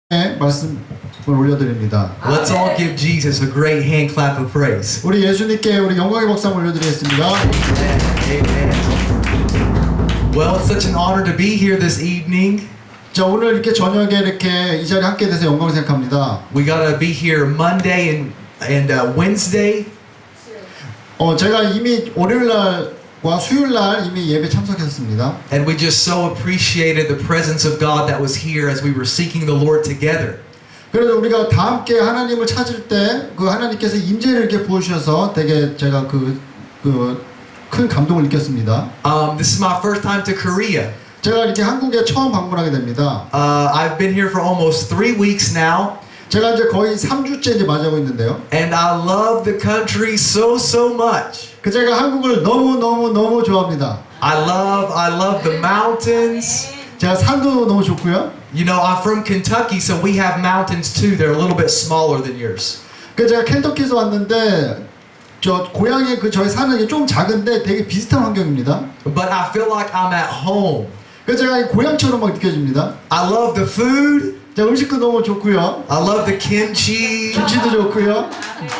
말씀을 올려드립니다. Let's all give Jesus a great hand clap of praise. 우리 예수님께 우리 영광의 박수 올려드리겠습니다. Amen. Well, it's such an honor to be here this evening. 자, 오늘 이렇게 저녁에 이렇게 이 자리에 함께 돼서 영광을 생각합니다. We gotta be here Monday and Wednesday. 제가 이미 월요일 날과 수요일 날 이미 예배 참석했습니다. And we just so appreciated the presence of God that was here as we were seeking the Lord together. 그래서 우리가 다 함께 하나님을 찾을 때 그 하나님께서 임재를 이렇게 부어주셔서 되게 제가 큰 감동을 느꼈습니다. This is my first time to Korea. 제가 이렇게 한국에 처음 방문하게 됩니다. I've been here for almost 3 weeks now. 제가 이제 거의 3주째 이제 맞이하고 있는데요. And I love the country so much. 제가 한국을 너무 좋아합니다. I love the mountains. 제가 산도 너무 좋고요. You know, I'm from Kentucky, so we have mountains too. They're a little bit smaller than yours. 제가 켄터키에서 왔는데 고향의 저희 산은 좀 작은데 되게 비슷한 환경입니다. But I feel like I'm at home. 제가 고향처럼 막 느껴집니다. I love the food. 제가 음식도 너무 좋고요. I love the kimchi. 김치도 좋고요.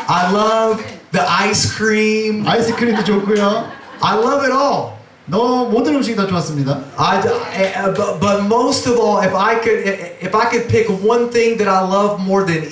I love the ice cream. 아이스크림도 좋고요. I love it all. 모든 음식이 다 좋았습니다. But most of all, if I could pick one thing that I love more than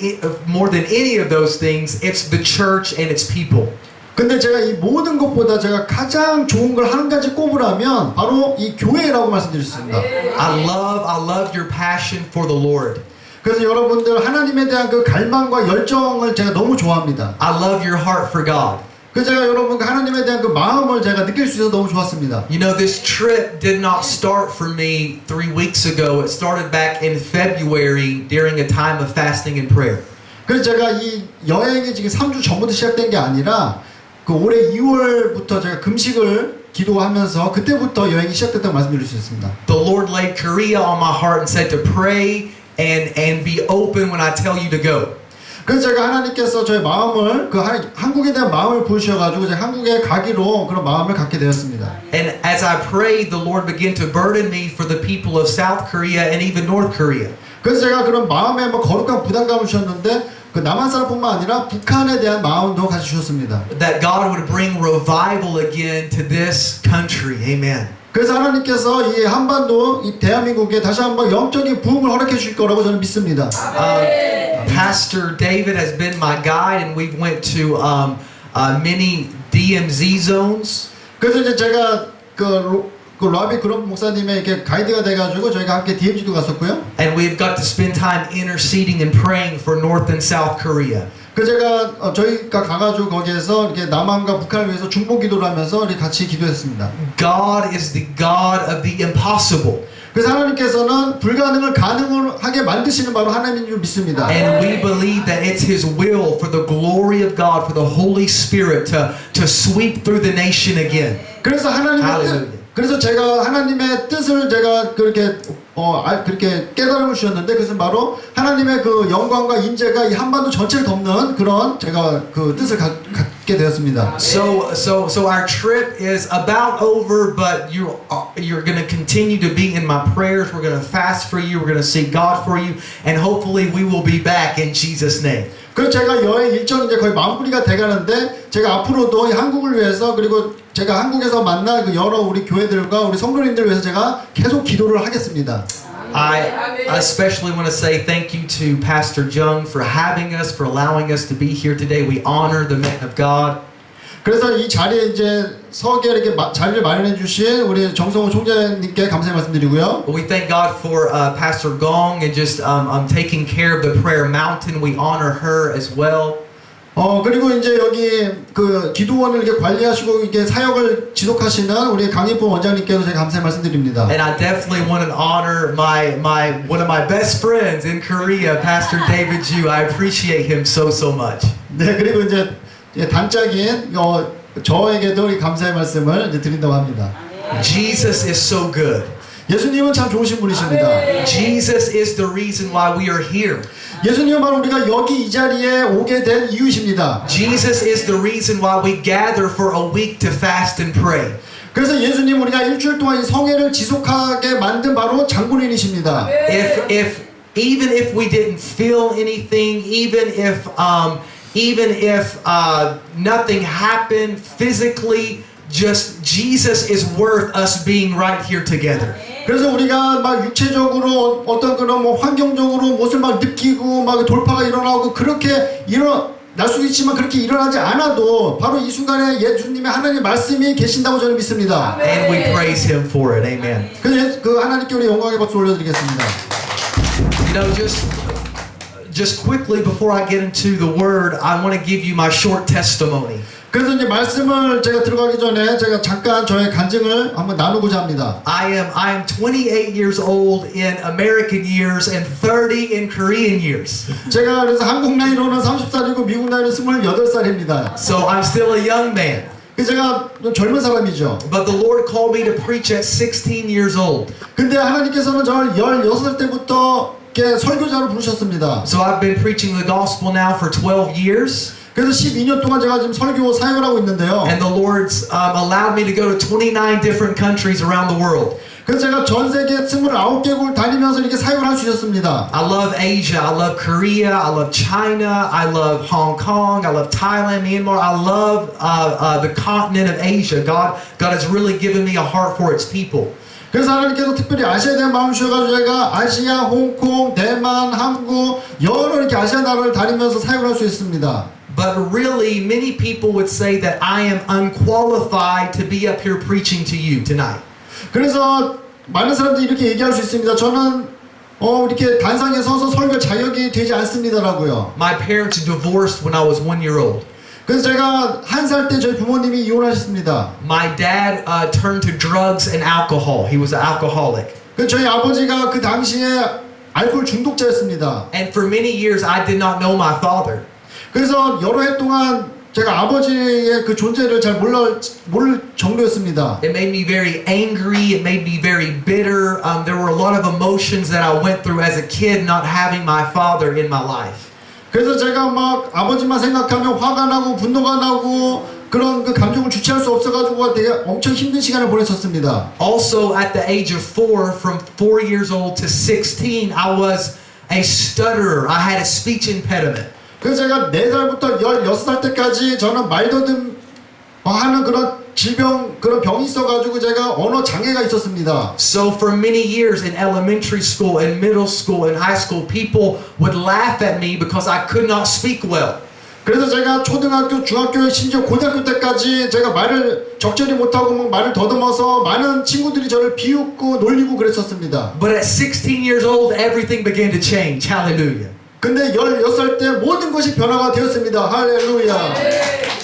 any of those things, it's the church and its people. 근데 제가 이 모든 것보다 제가 가장 좋은 걸 한 가지 꼽으라면 바로 이 교회라고 말씀드릴 수 있습니다. I love your passion for the Lord. 그래서 여러분들 하나님에 대한 그 갈망과 열정을 제가 너무 좋아합니다. I love your heart for God. 그래서 제가 여러분과 하나님에 대한 그 마음을 제가 느낄 수 있어서 너무 좋았습니다. You know, this trip did not start for me 3 weeks ago. It started back in February during a time of fasting and prayer. 그래서 제가 이 여행이 지금 3주 전부터 시작된 게 아니라 그 올해 2월부터 제가 금식을 기도하면서 그때부터 여행이 시작됐다고 말씀드릴 수 있습니다. The Lord laid Korea on my heart and said to pray and be open when I tell you to go. 그래서 제가 하나님께서 저의 마음을 한국에 대한 마음을 부으셔가지고 제가 한국에 가기로 그런 마음을 갖게 되었습니다. And as I prayed, the Lord began to burden me for the people of South Korea and even North Korea. 그래서 제가 그런 마음에 거룩한 부담감을 주셨는데 그 남한 사람뿐만 아니라 북한에 대한 마음도 같이 주셨습니다. That God would bring revival again to this country. Amen. 그래서 하나님께서 이 한반도, 이 대한민국에 다시 한번 영적인 부흥을 허락해 주실 거라고 저는 믿습니다. Pastor David has been my guide, and we went to many DMZ zones. 그래서 이제 제가 그 라비 그룹 목사님의 이렇게 가이드가 돼가지고 저희가 함께 DMZ도 갔었고요. And we've got to spend time interceding and praying for North and South Korea. 제가 저희가 가가지고 거기에서 이렇게 남한과 북한을 위해서 중보 기도를 하면서 이렇게 같이 기도했습니다. God is the God of the impossible. 그래서 하나님께서는 불가능을 가능하게 만드시는 바로 하나님인 줄 믿습니다. And we believe that it's His will for the glory of God, for the Holy Spirit to sweep through the nation again. 그래서 그래서 제가 하나님의 뜻을 제가 그렇게 깨달음을 주셨는데 그것은 바로 하나님의 그 영광과 인재가 이 한반도 전체를 덮는 그런 제가 그 뜻을 갖게 되었습니다. So our trip is about over, but you're going to continue to be in my prayers. We're going to fast for you. We're going to seek God for you, and hopefully we will be back in Jesus' name. 그래서 제가 여행 일정이 이제 거의 마무리가 돼가는데 제가 앞으로도 이 한국을 위해서 그리고 제가 한국에서 만날 그 여러 우리 교회들과 우리 성도님들을 위해서 제가 계속 기도를 하겠습니다. I especially want to say thank you to Pastor Jung for having us, for allowing us to be here today. We honor the man of God. 그래서 이 자리에 이제 서게 이렇게 자리를 마련해 주신 우리 정성호 총재님께 감사의 말씀드리고요. We thank God for Pastor Gong and just taking care of the prayer mountain. We honor her as well. 그리고 이제 여기 그 기도원을 이렇게 관리하시고 이렇게 사역을 지속하시는 우리 강인포 원장님께도 제가 감사의 말씀드립니다. And I definitely want to honor one of my best friends in Korea, Pastor David Ju. I appreciate him so much. 네, 그리고 이제 단짝인 저에게도 이 감사의 말씀을 이제 드린다고 합니다. Jesus is so good. 예수님은 참 좋으신 분이십니다. Jesus is the reason why we are here. 예수님은 바로 우리가 여기 이 자리에 오게 된 이유이십니다. Jesus is the reason why we gather for a week to fast and pray. 그래서 예수님 우리가 일주일 동안 이 성회를 지속하게 만든 바로 장본인이십니다. If even if we didn't feel anything, even if nothing happened physically, just Jesus is worth us being right here together. 그래서 우리가 막 육체적으로 어떤 그런 뭐 환경적으로 무엇을 막 느끼고 막 돌파가 일어나고 그렇게 날 수도 있지만 그렇게 일어나지 않아도 바로 이 순간에 예수님의 하나님의 말씀이 계신다고 저는 믿습니다. And we praise Him for it. Amen. 그래서 그 하나님께 우리 영광의 박수 올려드리겠습니다. You know, just quickly before I get into the Word, I want to give you my short testimony. 그래서 이제 말씀을 제가 들어가기 전에 제가 잠깐 저의 간증을 한번 나누고자 합니다. I am 28 years old in American years and 30 in Korean years. 제가 그래서 한국 나이로는 30살이고 미국 나이는 28살입니다. So I'm still a young man. 그래서 제가 좀 젊은 사람이죠. But the Lord called me to preach at 16 years old. 근데 하나님께서는 저를 16살 때부터 이렇게 설교자로 부르셨습니다. So I've been preaching the gospel now for 12 years. 그래서 12년 동안 제가 지금 설교 사역을 하고 있는데요. And the Lord's allowed me to go to 29 different countries around the world. 그래서 제가 전 세계 29개국을 다니면서 이렇게 사역을 할 수 있었습니다. I love Asia, I love Korea, I love China, I love Hong Kong, I love Thailand, Myanmar. I love the continent of Asia. God has really given me a heart for its people. 그래서 하나님께서 특별히 아시아에 대한 마음을 주셔가지고 제가 아시아, 홍콩, 대만, 한국 여러 이렇게 아시아 나라를 다니면서 사역을 할 수 있습니다. But really, many people would say that I am unqualified to be up here preaching to you tonight. 그래서 많은 사람들이 이렇게 얘기할 수 있습니다. 저는 이렇게 단상에 서서 설교 자격이 되지 않습니다라고요. My parents divorced when I was 1 year old. 그래서 제가 1살 때 저희 부모님이 이혼하셨습니다. My dad turned to drugs and alcohol. He was an alcoholic. 그래서 저희 아버지가 그 당시에 알코올 중독자였습니다. And for many years, I did not know my father. 그래서 여러 해 동안 제가 아버지의 그 존재를 잘 모를 정도였습니다. It made me very angry. It made me very bitter. There were a lot of emotions that I went through as a kid not having my father in my life. 그래서 제가 막 아버지만 생각하면 화가 나고 분노가 나고 그런 그 감정을 주체할 수 없어가지고 되게 엄청 힘든 시간을 보냈었습니다. Also, at the age of 4, from 4 years old to 16, I was a stutterer. I had a speech impediment. 그래서 제가 4살부터 16살 때까지 저는 말더듬 하는 그런 질병, 그런 병이 있어가지고 제가 언어 장애가 있었습니다. So for many years in elementary school, in middle school, in high school, people would laugh at me because I could not speak well. 그래서 제가 초등학교, 중학교, 심지어 고등학교 때까지 제가 말을 적절히 못하고 막 말을 더듬어서 많은 친구들이 저를 비웃고 놀리고 그랬었습니다. But at 16 years old, everything began to change. Hallelujah. 근데 16살 때 모든 것이 변화가 되었습니다. 할렐루야.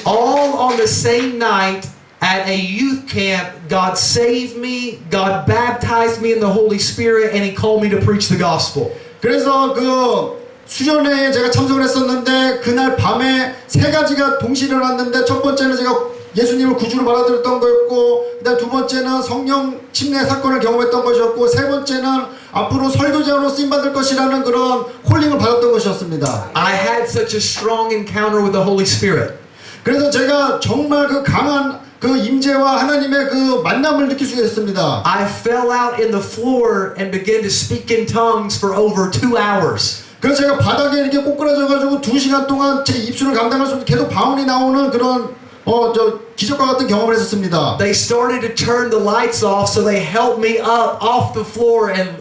All on the same night at a youth camp, God saved me, God baptized me in the Holy Spirit, and He called me to preach the gospel. 그래서 그 수련회에 제가 참석을 했었는데 그날 밤에 3가지가 동시에 일어났는데 첫 번째는 제가 예수님을 구주로 받아들였던 거였고 그다음 두 번째는 성령 침례 사건을 경험했던 것이었고 세 번째는 앞으로 설교자로 쓰임받을 것이라는 그런 콜링을 받았던 것이었습니다. I had such a strong encounter with the Holy Spirit. 그래서 제가 정말 그 강한 그 임재와 하나님의 그 만남을 느낄 수가 있습니다. I fell out in the floor and began to speak in tongues for over 2 hours. 그래서 제가 바닥에 이렇게 꼬꾸라져가지고 2시간 동안 제 입술을 감당할 수 없는 계속 방언이 나오는 그런 기적과 같은 경험을 했었습니다. They started to turn the lights off, so they helped me up off the floor and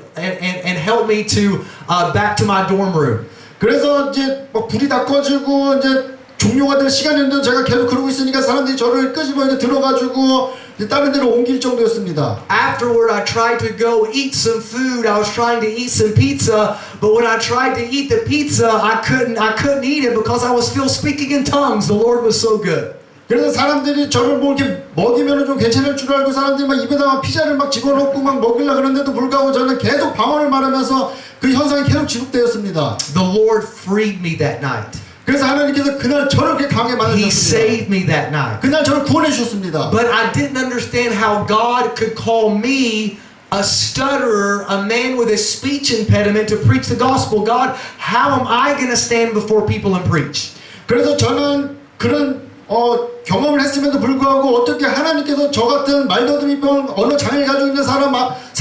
helped me to back to my dorm room. 그래서 이제 막 불이 다 꺼지고 이제 종료가 될 시간이었는데 제가 계속 그러고 있으니까 사람들이 저를 끄집어 이제 들어가지고 이제 다른 데로 옮길 정도였습니다. Afterward, I tried to go eat some food. I was trying to eat some pizza, but when I tried to eat the pizza, I couldn't eat it because I was still speaking in tongues. The Lord was so good. 그래서 사람들이 저를 뭐 이렇게 먹이면 좀 괜찮을 줄 알고 사람들이 막 입에다가 피자를 막 집어넣고 막 먹이려 그러는데도 불구하고 저는 계속 방언을 말하면서 그 현상이 계속 지속되었습니다. The Lord freed me that night. 그래서 하나님께서 그날 저를 그렇게 강하게 He saved 만드셨습니다. me that night. 그날 저를 구원해 주셨습니다. But I didn't understand how God could call me a stutterer, a man with a speech impediment to preach the gospel. God, how am I going to stand before people and preach? 그래서 저는 그런 경험을 했음에도 불구하고 어떻게 하나님께서 저 같은 말더듬이병 언어 장애를 가지고 있는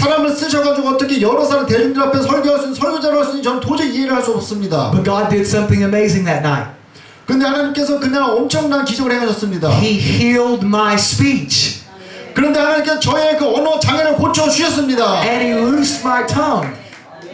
사람을 쓰셔가지고 어떻게 여러 사람 대중들 앞에 설교할 수 있는 설교자를 할 수 있는지 저는 도저히 이해를 할 수 없습니다. But God did something amazing that night. 근데 하나님께서 그날 엄청난 기적을 행하셨습니다. He healed my speech. 그런데 하나님께서 저의 그 언어 장애를 고쳐주셨습니다. And He loosed my tongue.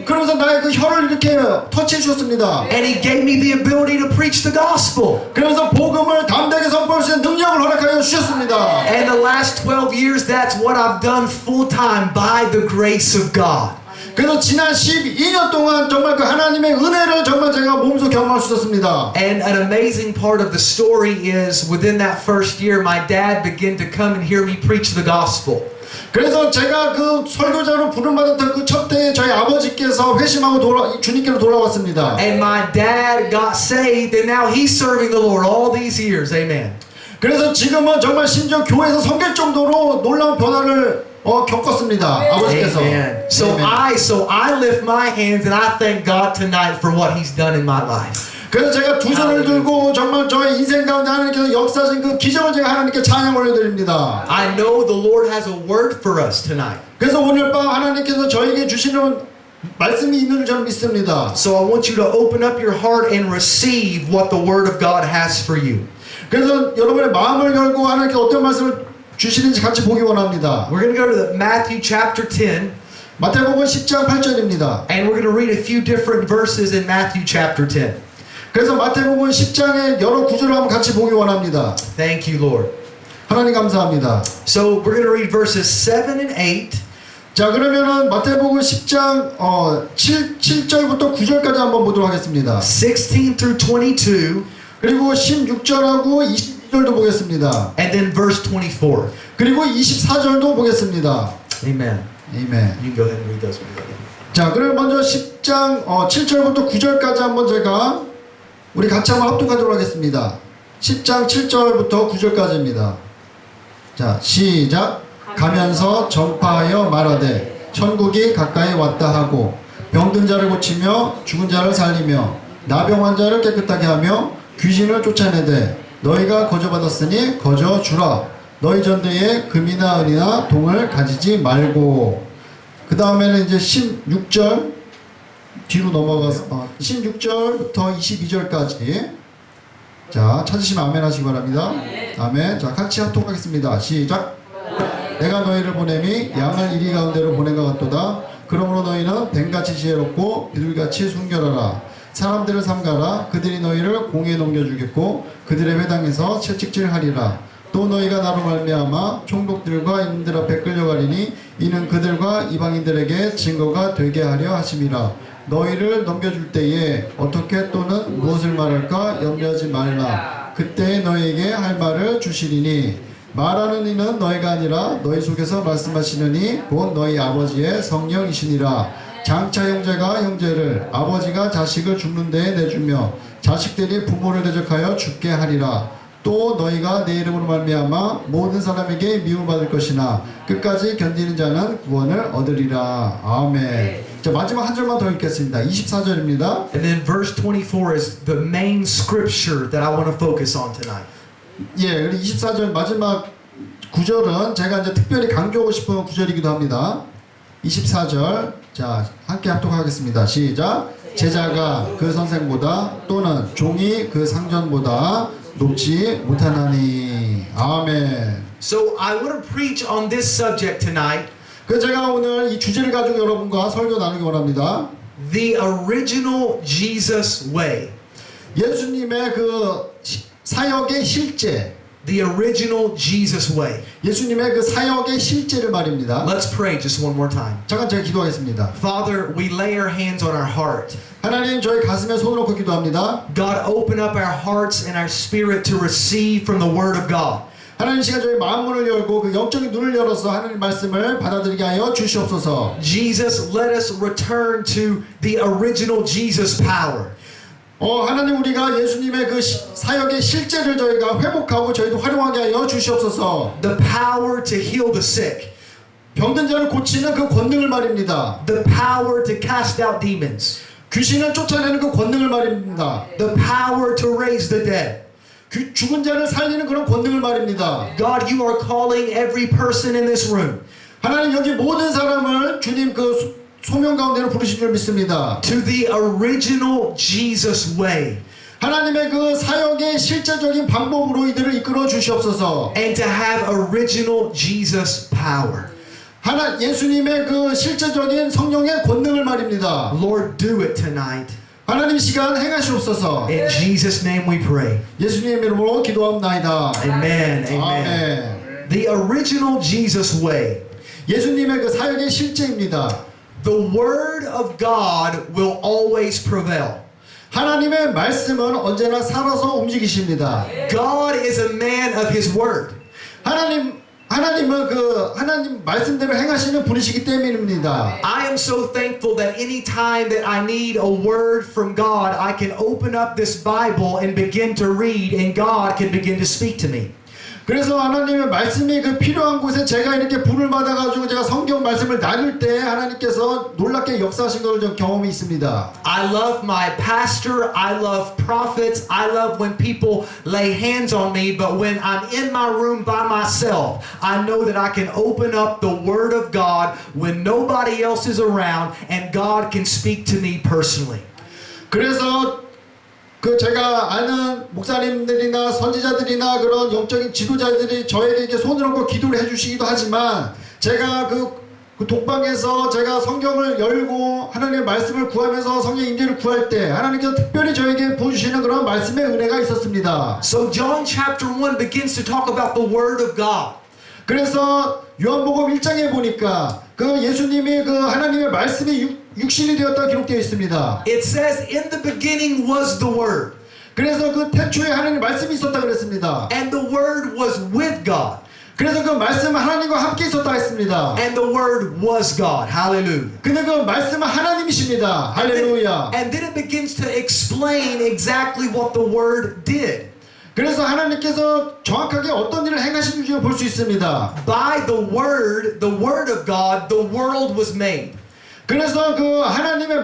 그러면서 나의 그 혀를 이렇게 터치해 주셨습니다. And He gave me the ability to preach the gospel. 그러면서 복음을 담대하게 선포할 수 있는 능력을 허락하여 주셨습니다. And the last 12 years, that's what I've done full time by the grace of God. 그래서 지난 12년 동안 정말 그 하나님의 은혜를 정말 제가 몸소 경험할 수 있었습니다. And an amazing part of the story is within that first year, my dad began to come and hear me preach the gospel. 그래서 제가 그 설교자로 부름받았던 그 첫 때에 저희 아버지께서 회심하고 주님께로 돌아왔습니다. And my dad got saved, and now he's serving the Lord all these years. Amen. 그래서 지금은 정말 심지어 교회에서 섬길 정도로 놀라운 변화를 겪었습니다. 아버지께서. Amen. So Amen. I lift my hands and I thank God tonight for what He's done in my life. 그래서 제가 두 손을 들고 정말 저의 인생 가운데 하나님께서 역사하신 그 기적을 제가 하나님께 찬양 올려드립니다. I know the Lord has a word for us tonight. 그래서 오늘 밤 하나님께서 저에게 주시는 말씀이 있는 줄 저는 믿습니다. So I want you to open up your heart and receive what the Word of God has for you. 그래서 여러분의 마음을 열고 하나님께 어떤 말씀을 주시는지 같이 보기 원합니다. We're going to go to Matthew chapter 10. 마태복음 10장 8절입니다. And we're going to read a few different verses in Matthew chapter 10. 그래서 마태복음 10장의 여러 구절을 한번 같이 보기 원합니다. Thank you, Lord. 하나님 감사합니다. So we're going to read verses 7 and 8. 자, 그러면은 마태복음 10장 7절부터 9절까지 한번 보도록 하겠습니다. 16 through 22. 그리고 16절하고 22절도 보겠습니다. And then verse 24. 그리고 24절도 보겠습니다. Amen. 아멘. You can go ahead and read those. 자, 그럼 먼저 10장 7절부터 9절까지 한번 제가 우리 같이 한번 합독하도록 하겠습니다. 10장 7절부터 9절까지입니다. 자, 시작. 가면서 전파하여 말하되 천국이 가까이 왔다 하고 병든 자를 고치며 죽은 자를 살리며 나병 환자를 깨끗하게 하며 귀신을 쫓아내되 너희가 거저받았으니 거저 주라. 너희 전대에 금이나 은이나 동을 가지지 말고. 그 다음에는 이제 16절 뒤로 넘어가서 16절부터 22절까지 자 찾으시면 아멘 하시기 바랍니다. 아멘. 자 같이 합독하겠습니다. 시작. 내가 너희를 보내미 양을 이리 가운데로 보낸 것 같도다. 그러므로 너희는 뱀같이 지혜롭고 비둘기같이 순결하라. 사람들을 삼가라. 그들이 너희를 공에 넘겨주겠고 그들의 회당에서 채찍질하리라. 또 너희가 나로 말미암아 총독들과 임들 앞에 끌려가리니 이는 그들과 이방인들에게 증거가 되게 하려 하심이라. 너희를 넘겨줄 때에 어떻게 또는 무엇을 말할까 염려하지 말라. 그때 너희에게 할 말을 주시리니 말하는 이는 너희가 아니라 너희 속에서 말씀하시는 이 곧 너희 아버지의 성령이시니라. 장차 형제가 형제를 아버지가 자식을 죽는 데에 내주며 자식들이 부모를 대적하여 죽게 하리라. 또 너희가 내 이름으로 말미암아 모든 사람에게 미움받을 것이나 끝까지 견디는 자는 구원을 얻으리라. 아멘. 자 마지막 한 절만 더 읽겠습니다. 24절입니다. And then verse 24 is the main scripture that I want to focus on tonight. 예, 24절 마지막 구절은 제가 이제 특별히 강조하고 싶은 구절이기도 합니다. 24절 자 함께 합독하겠습니다. 시작. 제자가 그 선생보다 또는 종이 그 상전보다 높지 못하나니. 아멘. So I want to preach on this subject tonight. 그 제가 오늘 이 주제를 가지고 여러분과 설교 나누기 원합니다. The original Jesus way. 예수님의 그 사역의 실제. The original Jesus way. 예수님의 그 사역의 실제를 말입니다. Let's pray just one more time. 잠깐 제가 기도하겠습니다. Father, we lay our hands on our heart. 하나님 저희 가슴에 손을 얹고 기도합니다. God, open up our hearts and our spirit to receive from the Word of God. 하나님 시간 저희 마음문을 열고 그 영적인 눈을 열어서 하나님 말씀을 받아들이게 하여 주시옵소서. Jesus, let us return to the original Jesus power. 하나님 우리가 예수님의 그 사역의 실제를 저희가 회복하고 저희도 활용하게 하여 주시옵소서. The power to heal the sick. 병든 자를 고치는 그 권능을 말입니다. The power to cast out demons. 귀신을 쫓아내는 그 권능을 말입니다. The power to raise the dead. 죽은 자를 살리는 그런 권능을 말입니다. God, you are calling every person in this room. 하나님 여기 모든 사람을 주님 그 소명 가운데로 부르신 줄 믿습니다. to the original Jesus way, 하나님의 그 사역의 실제적인 방법으로 이들을 이끌어 주시옵소서. and to have original Jesus power. 예수님의 그 실제적인 성령의 권능을 말입니다. Lord, do it tonight. 하나님 시간 행하시옵소서. In Jesus' name we pray. 예수님의 이름으로 기도합나이다. Amen. Amen. 아멘. The original Jesus way. 예수님의 그 사역의 실제입니다. The word of God will always prevail. 하나님의 말씀은 언제나 살아서 움직이십니다. God is a man of his word. 하나님은 그 하나님 말씀대로 행하시는 분이시기 때문입니다. I am so thankful that any time that I need a word from God, I can open up this Bible and begin to read, and God can begin to speak to me. 그래서 하나님의 말씀이 그 필요한 곳에 제가 이렇게 불을 받아가지고 제가 성경 말씀을 나눌 때 하나님께서 놀랍게 역사하신 걸 좀 경험이 있습니다. I love my pastor, I love prophets, I love when people lay hands on me, but when I'm in my room by myself, I know that I can open up the Word of God when nobody else is around, and God can speak to me personally. 그래서 그 제가 아는 목사님들이나 선지자들이나 그런 영적인 지도자들이 저에게 이렇게 손을 얹고 기도를 해주시기도 하지만 제가 그 독방에서 제가 성경을 열고 하나님의 말씀을 구하면서 성령 임재를 구할 때 하나님께서 특별히 저에게 부어주시는 그런 말씀의 은혜가 있었습니다. So John chapter 1 begins to talk about the Word of God. 그래서 요한복음 1장에 보니까 그 예수님이 그 하나님의 말씀이 육신이 되었다 기록되어 있습니다. It says, in the beginning was the Word. 그래서 그 태초에 하나님의 말씀이 있었다 그랬습니다. And the Word was with God. 그래서 그 말씀은 하나님과 함께 있었다 했습니다. And the Word was God. Hallelujah. 근데 그 말씀은 하나님이십니다. 할렐루야. And then it begins to explain exactly what the Word did. 그래서 하나님께서 정확하게 어떤 일을 행하시는지 볼 수 있습니다. By the Word of God, the world was made. 그래서 그 하나님의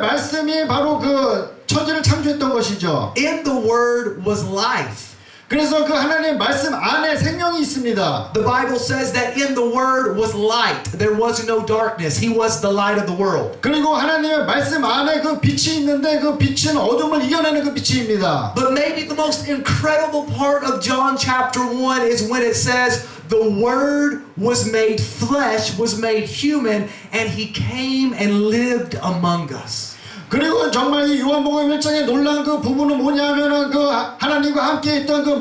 말씀이 바로 그 천지를 창조했던 것이죠. In the Word was life. 그래서 그 하나님의 말씀 안에 생명이 있습니다. The Bible says that in the Word was light. There was no darkness. He was the light of the world. 그리고 하나님의 말씀 안에 그 빛이 있는데 그 빛은 어둠을 이겨내는 그 빛입니다. But maybe the most incredible part of John chapter 1 is when it says the Word was made flesh, was made human, and He came and lived among us. 그리고 정말 이 요한복음 1장의 놀라운 그 부분은 뭐냐면은 그 하나님과 함께 있던 그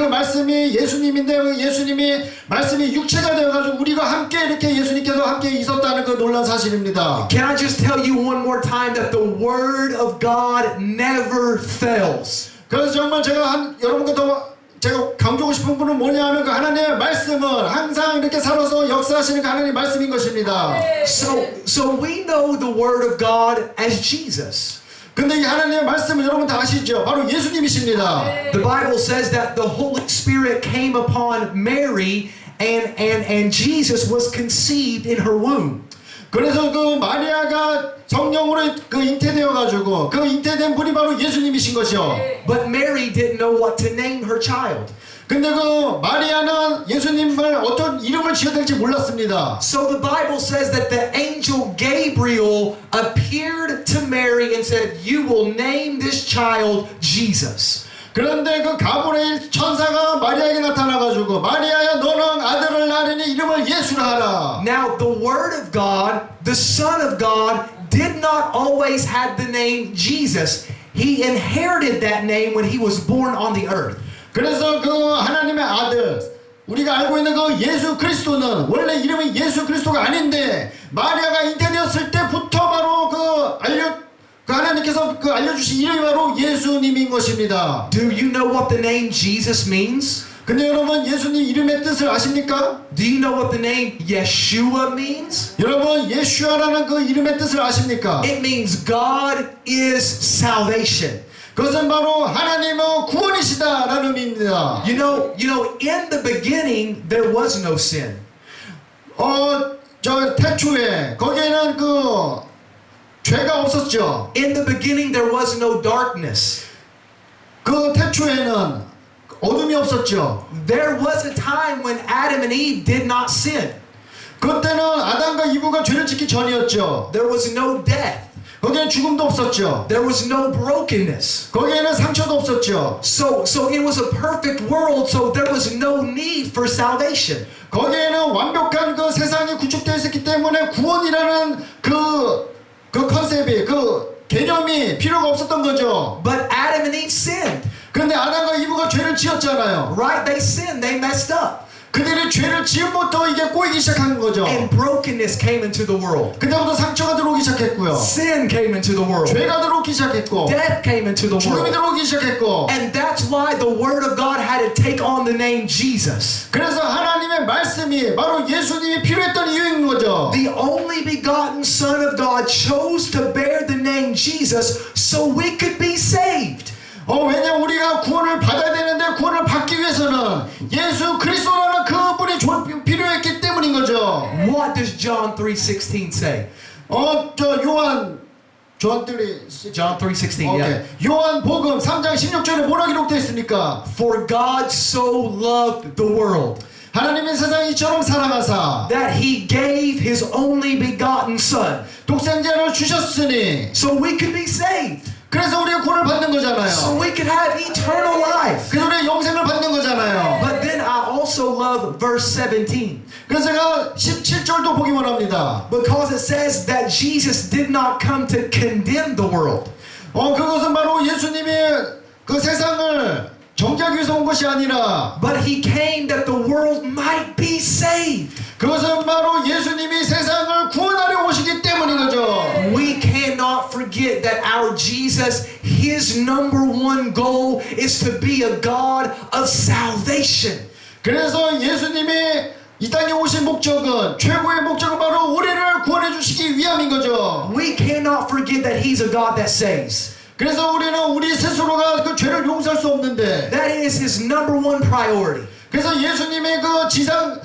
말씀이 예수님인데 그 예수님이 말씀이 육체가 되어가지고 우리가 함께 이렇게 예수님께서 함께 있었다는 그 놀라운 사실입니다. Can I just tell you one more time that the Word of God never fails? 그래서 정말 제가 여러분과 더 제가 강조하고 싶은 분은 뭐냐면 그 하나님의 말씀은 항상 이렇게 살아서 역사하시는 그 하나님의 말씀인 것입니다. So we know the Word of God as Jesus. 근데 이 하나님의 말씀은 여러분 다 아시죠? 바로 예수님이십니다. The Bible says that the Holy Spirit came upon Mary and Jesus was conceived in her womb. 그래서 그 마리아가 성령으로 그 잉태되어가지고 그 잉태된 분이 바로 예수님이신 것이요. But Mary didn't know what to name her child. 근데 그 마리아는 예수님을 어떤 이름을 지어야 될지 몰랐습니다. So the Bible says that the angel Gabriel appeared to Mary and said, "You will name this child Jesus." 그런데 그 가브리엘 천사가 마리아에게 나타나가지고 마리아야 너는 아들을 낳으니 이름을 예수라 하라. Now the Word of God, the Son of God, did not always have the name Jesus. He inherited that name when he was born on the earth. 그래서 그 하나님의 아들 우리가 알고 있는 그 예수 그리스도는 원래 이름이 예수 그리스도가 아닌데 마리아가 잉태되었을 때부터 바로 그 하나님께서 그 알려주신 이름이 바로 예수님인 것입니다. Do you know what the name Jesus means? 근데 여러분 예수님 이름의 뜻을 아십니까? Do you know what the name Yeshua means? 여러분 예수아라는 그 이름의 뜻을 아십니까? It means God is salvation. 그것은 바로 하나님의 구원이시다라는 의미입니다. You know, in the beginning there was no sin. 저 태초에 거기에는 그 죄가 없었죠. In the beginning there was no darkness. 그 태초에는 어둠이 없었죠. There was a time when Adam and Eve did not sin. 그때는 아담과 아담과 이브가 죄를 짓기 전이었죠. There was no death. 거기에는 죽음도 없었죠. There was no brokenness. 거기에는 상처도 없었죠. So it was a perfect world, so there was no need for salvation. 거기에는 완벽한 그 세상이 구축되어 있었기 때문에 구원이라는 그 컨셉이, 그 개념이 필요가 없었던 거죠. But Adam and Eve sinned. 그런데 아담과 이브가 죄를 지었잖아요. Right? They sinned. They messed up. 그들이 죄를 지음부터 이게 꼬이기 시작한 거죠. And brokenness came into the world. 그때부터 상처가 들어오기 시작했고요. Sin came into the world. 죄가 들어오기 시작했고, Death came into the 죽음이 world. 들어오기 시작했고, And that's why the Word of God had to take on the name Jesus. 그래서 하나님의 말씀이 바로 예수님이 필요했던 이유인 거죠. The only begotten Son of God chose to bear the name Jesus so we could be saved. 왜냐 우리가 구원을 받아야 되는데 구원을 받기 위해서는 예수 그리스도라는 그분이 필요했기 때문인 거죠. What does John 3:16 say? John 3, John 3:16. 오케이. Yeah. 요한 복음 3장 16절에 뭐라 기록되어 있습니까? For God so loved the world 하나님의 세상 이처럼 사랑하사 that He gave His only begotten Son 독생자를 주셨으니, so we could be saved. 그래서 우리가 구원을 받는 So 거잖아요. we could have eternal life. 그래서 우리가 영생을 받는 거잖아요. But then I also love verse 17 그래서 제가 17절도 보기 원합니다. because it says that Jesus did not come to condemn the world. 그것은 바로 예수님이 그 세상을 정죄하기 위해서 온 것이 아니라, But He came that the world might be saved. 그것은 바로 예수님이 세상을 구원하려 오시기 때문인 거죠. We cannot forget that our Jesus, His number one goal is to be a God of salvation. 그래서 예수님이 이 땅에 오신 목적은, 최고의 목적은 바로 우리를 구원해 주시기 위함인 거죠. We cannot forget that He's a God that saves. 그래서 우리는 우리 스스로가 그 죄를 용서할 수 없는데, That is His number one priority. 그래서 예수님의 그 지상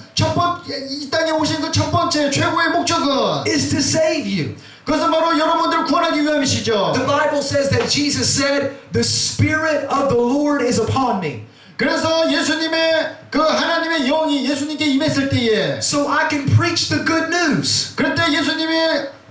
이 땅에 오신 그 첫 번째 최고의 목적은, Is to save you. 그것은 바로 여러분들을 구원하기 위함이시죠. The Bible says that Jesus said, "The Spirit of the Lord is upon me, 그래서 예수님의 그 하나님의 영이 예수님께 임했을 때에, so I can preach the good news, 그럴 때 예수님이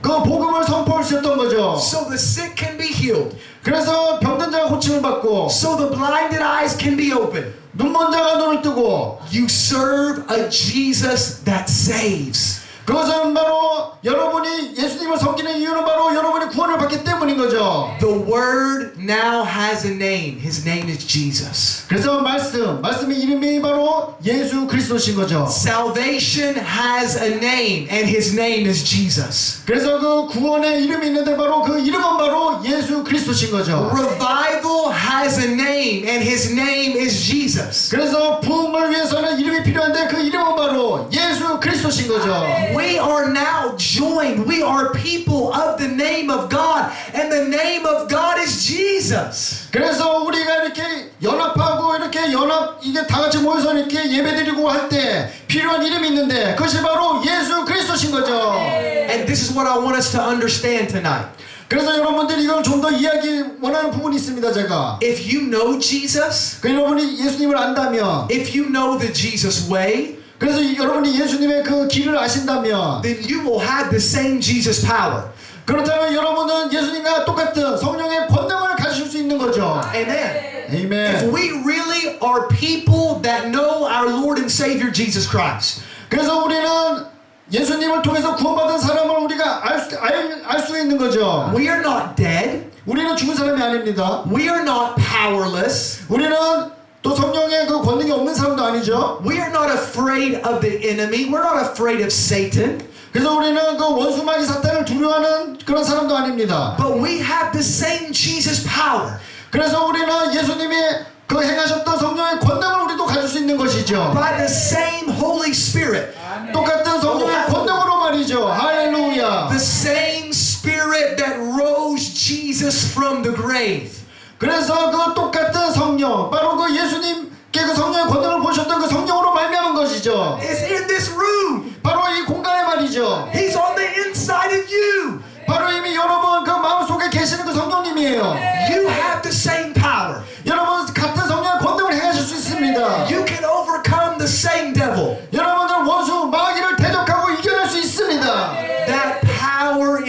그 복음을 선포할 수 있었던 거죠. so the sick can be healed, 그래서 병든 자가 고침을 받고, so the blinded eyes can be opened." 눈먼 자가 눈을 뜨고, You serve a Jesus that saves. 그것은 바로 여러분이 예수님을 섬기는 이유는 바로 여러분이 구원을 받기 때문인 거죠. The Word now has a name. His name is Jesus. 그래서 말씀의 이름이 바로 예수 그리스도신 거죠. Salvation has a name, and His name is Jesus. 그래서 그 구원의 이름이 있는데 바로 그 이름은 바로 예수 그리스도신 거죠. Revival has a name, and His name is Jesus. 그래서 부흥을 위해서는 이름이 필요한데 그 이름은 바로 예수 그리스도신 거죠. We are now joined. We are people of the name of God, and the name of God is Jesus. 그래서 우리가 이렇게 연합하고 이게 다 같이 모여서 이렇게 예배드리고 할 때 필요한 이름이 있는데 그것이 바로 예수 그리스도신 거죠. And this is what I want us to understand tonight. 그래서 여러분들이 이걸 좀 더 이해하기 원하는 부분이 있습니다. 제가 If you know Jesus, 여러분이 예수님을 안다면, if you know the Jesus way, 그래서 여러분이 예수님의 그 길을 아신다면, then you will have the same Jesus power. 그렇다면 여러분은 예수님과 똑같은 성령의 권능을 가질 수 있는 거죠. Amen. If 아멘. we really are people that know our Lord and Savior Jesus Christ, 그래서 우리는 예수님을 통해서 구원받은 사람을 우리가 알 수 있는 거죠. we are not dead, 우리는 죽은 사람이 아닙니다. we are not powerless, 우리는 또 성령의 그 권능이 없는 사람도 아니죠. we are not afraid of the enemy, we're not afraid of Satan, 그래서 우리는 그 원수마귀 사탄을 두려워하는 그런 사람도 아닙니다. but we have the same Jesus power. 그래서 우리는 예수님이 그 행하셨던 성령의 권능을 우리도 가질 수 있는 것이죠. By the same Holy Spirit, 똑같은 성령의 권능으로 말이죠. 할렐루야. the same Spirit that rose Jesus from the grave. 그래서 그 똑같은 성령, 바로 그 예수님께 그 성령의 권능을 보셨던 그 성령으로 말미암은 것이죠. Is in this room. 바로 이 공간에 말이죠. He's on the inside of you. 바로 이미 여러분 그 마음속에 계시는 그 성령님이에요. You have the same power. 여러분 같은 성령의 권능을 행하실 수 있습니다. You can overcome the same devil. 여러분들 원수 마귀를 대적하고 이겨낼 수 있습니다.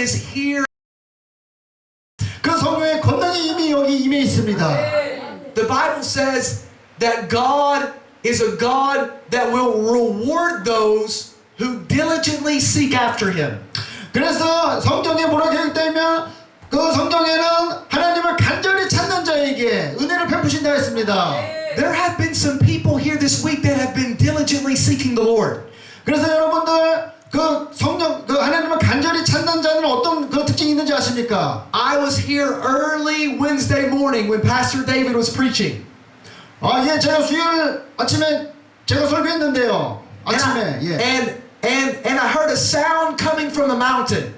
is here. 그 성령의 권능이 이미 여기 임해 있습니다. The Bible says that God is a God that will reward those who diligently seek after Him. 그래서 성경에 뭐라고 되어 있다면 그 성경에는 하나님을 간절히 찾는 자에게 은혜를 베푸신다 했습니다. There have been some people here this week that have been diligently seeking the Lord. 그래서 여러분들 그 성령 그 하나님을 간절히 찾는 자는 어떤 그 특징이 있는지 아십니까? I was here early Wednesday morning when Pastor David was preaching. 아, 예, 제가 수요일 아침에 제가 설교했는데요. 아침에 예. And I heard a sound coming from the mountain.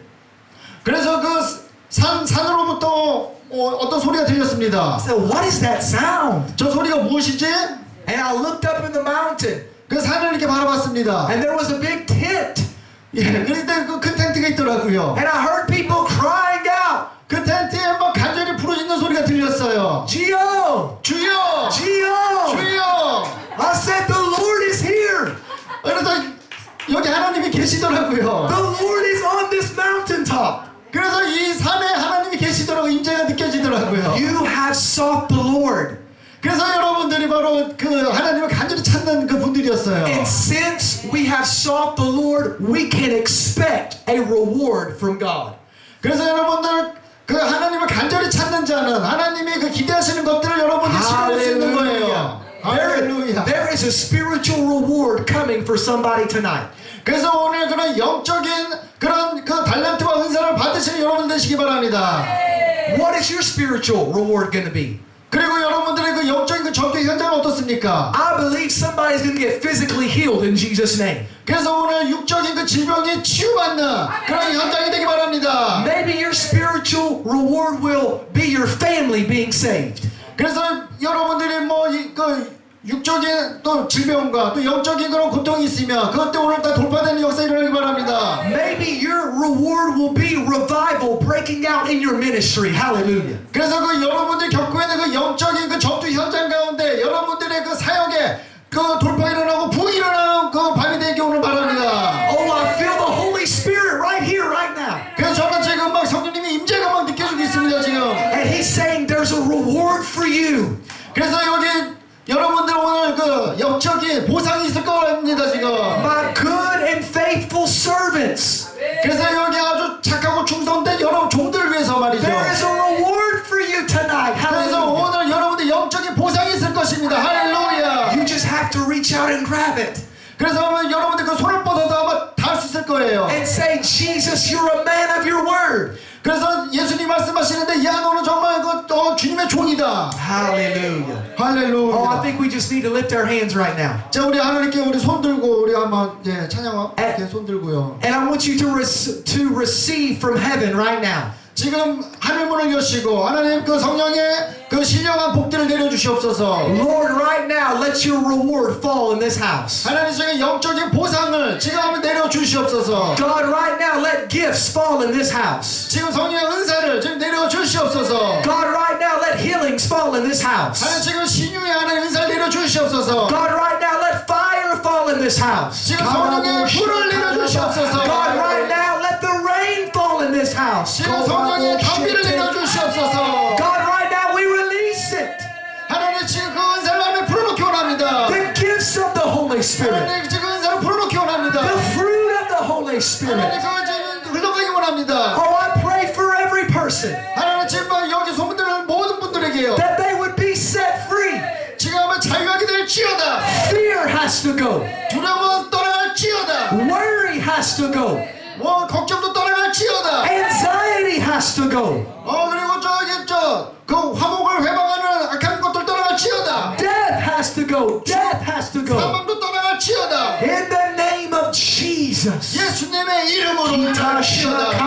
그래서 그 산으로부터 어떤 소리가 들렸습니다. I said, what is that sound? 저 소리가 무엇이지? And I looked up in the mountain. 그 산을 이렇게 바라봤습니다. And there was a big tent. 예, 그런데 그 큰 텐트가 있더라고요. And I heard people crying out, 그 텐트에 막 간절히 부르짖는 소리가 들렸어요. Gio! 주여! Gio! 주여! I said, the Lord is here. 그래서 여기 하나님이 계시더라고요. The Lord is on this mountaintop. 그래서 이 산에 하나님이 계시더라고요. 임재가 느껴지더라고요. You have sought the Lord. 그래서 여러분들이 바로 그 하나님을 간절히 찾는 그 분들이었어요. And since we have sought the Lord, we can expect a reward from God. 그래서 여러분들 그 하나님을 간절히 찾는 자는 하나님이 그 기대하시는 것들을 여러분들이 실현할 수 있는 거예요. 할렐루야. There is a spiritual reward coming for somebody tonight. 그래서 오늘 그런 영적인 그런 그 달란트와 은사를 받으시는 여러분들 되시기 바랍니다. What is your spiritual reward going to be? 그리고 여러분들의 그 영적인 그 전투 현장은 어떻습니까? I believe somebody's going to get physically healed in Jesus' name. 그래서 오늘 육적인 그 질병이 치유받는 그런 현장이 되기 바랍니다. Maybe your spiritual reward will be your family being saved. 그래서 여러분들이 뭐 그 육적인 또 질병과 또 영적인 그런 고통이 있으면 그것 때문에 오늘 다 돌파되는 역사 일어나기 바랍니다. Maybe your reward will be revival breaking out in your ministry. Hallelujah. 그래서 그 여러분들이 겪고 있는 그 영적인 그 전투 현장 가운데 여러분들의 그 사역에 그 돌파 일어나고 부흥 일어나는 그 밤이 되기 오늘 바랍니다. Oh, I feel the Holy Spirit right here, right now. 그래서 저는 지금 막 성령님의 임재가 막 느껴지고 있습니다 지금. And He's saying there's a reward for you. 그래서 여기 여러분들 오늘 그 영적인 보상이 있을 겁니다 지금. My good and faithful servants. 그래서 여기 아주 착하고 충성된 여러분 종들을 위해서 말이죠. There is a reward for you tonight. 그래서 Hallelujah. 오늘 여러분들 영적인 보상이 있을 것입니다. 할렐루야. You just have to reach out and grab it. 그래서 아마 여러분들 그 손을 뻗어서 아마 닿을 수 있을 거예요. And say, Jesus, you're a man of your word. 그래서 예수님 말씀하시는데 야 너는 정말 그 주님의 종이다. Hallelujah. 할렐루야. Oh, I think we just need to lift our hands right now. 자 우리 하나님께 우리 손 들고 우리 한번 예 찬양 이렇게 손 들고요. And I want you to receive from heaven right now. 지금 하늘문을 여시고 하나님 그 성령의 그 신령한 복들을 내려주시옵소서. Lord, right now, let your reward fall in this house. 하나님 지금 영적인 보상을 지금 한번 내려주시옵소서. God, right now, let gifts fall in this house. 지금 성령의 은사를 지금 내려주시옵소서. God, right now, let healings fall in this house. 하나님 지금 신유의 하나님 은사를 내려주시옵소서. God, right now, let fire fall in this house. 지금 성령의 불을 내려주시옵소서. God, right now, let the rain fall in this house. 지금 성령의 단비를 내려주시옵소서. God, right now, we release it. 하나님 지금 그 은사를 하나님 풀어놓기 원합니다. The gifts of the Holy Spirit. 하나님 지금 은사를 풀어놓기 원합니다. The fruit of the Holy 하나님 Spirit. 그거 지금 흘러가기 원합니다. Oh, I pray for every person 하나님 지금 여기 소문들은 모든 분들에게요. that they would be set free. 지금 한번 자유하게 될지어다. Fear has to go. 두려움은 떠나갈지어다. Worry has to go. 뭐 걱정도 떠나갈지어다. Anxiety has to go. 그리고 그 화목을 회방하는 악한 것들 떠나갈지어다. Death has to go. Death has to go. 사망도 떠나갈지어다. In the name of Jesus. 예수님의 이름으로 떠나갈지어다.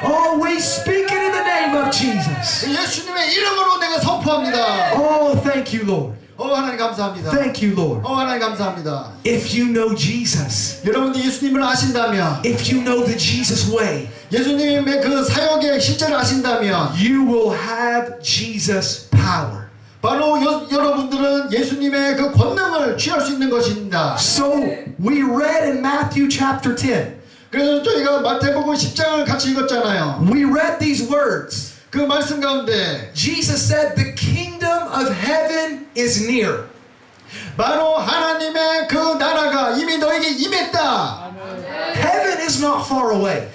Oh, we speak it in the name of Jesus. 예수님의 이름으로 내가 선포합니다. Oh, thank you, Lord. 하나님 감사합니다. Thank you, Lord. 하나님 감사합니다. If you know Jesus, 여러분들 예수님을 아신다면, if you know the Jesus way, 예수님의 그 사역의 실제를 아신다면, you will have Jesus power. 바로 여러분들은 예수님의 그 권능을 취할 수 있는 것입니다. So we read in Matthew chapter 10. 그래서 저희가 마태복음 10장을 같이 읽었잖아요. We read these words. 그 말씀 가운데 Jesus said, "The kingdom of heaven is near." 바로 하나님의 그 나라가 이미 너에게 임했다. Heaven is not far away.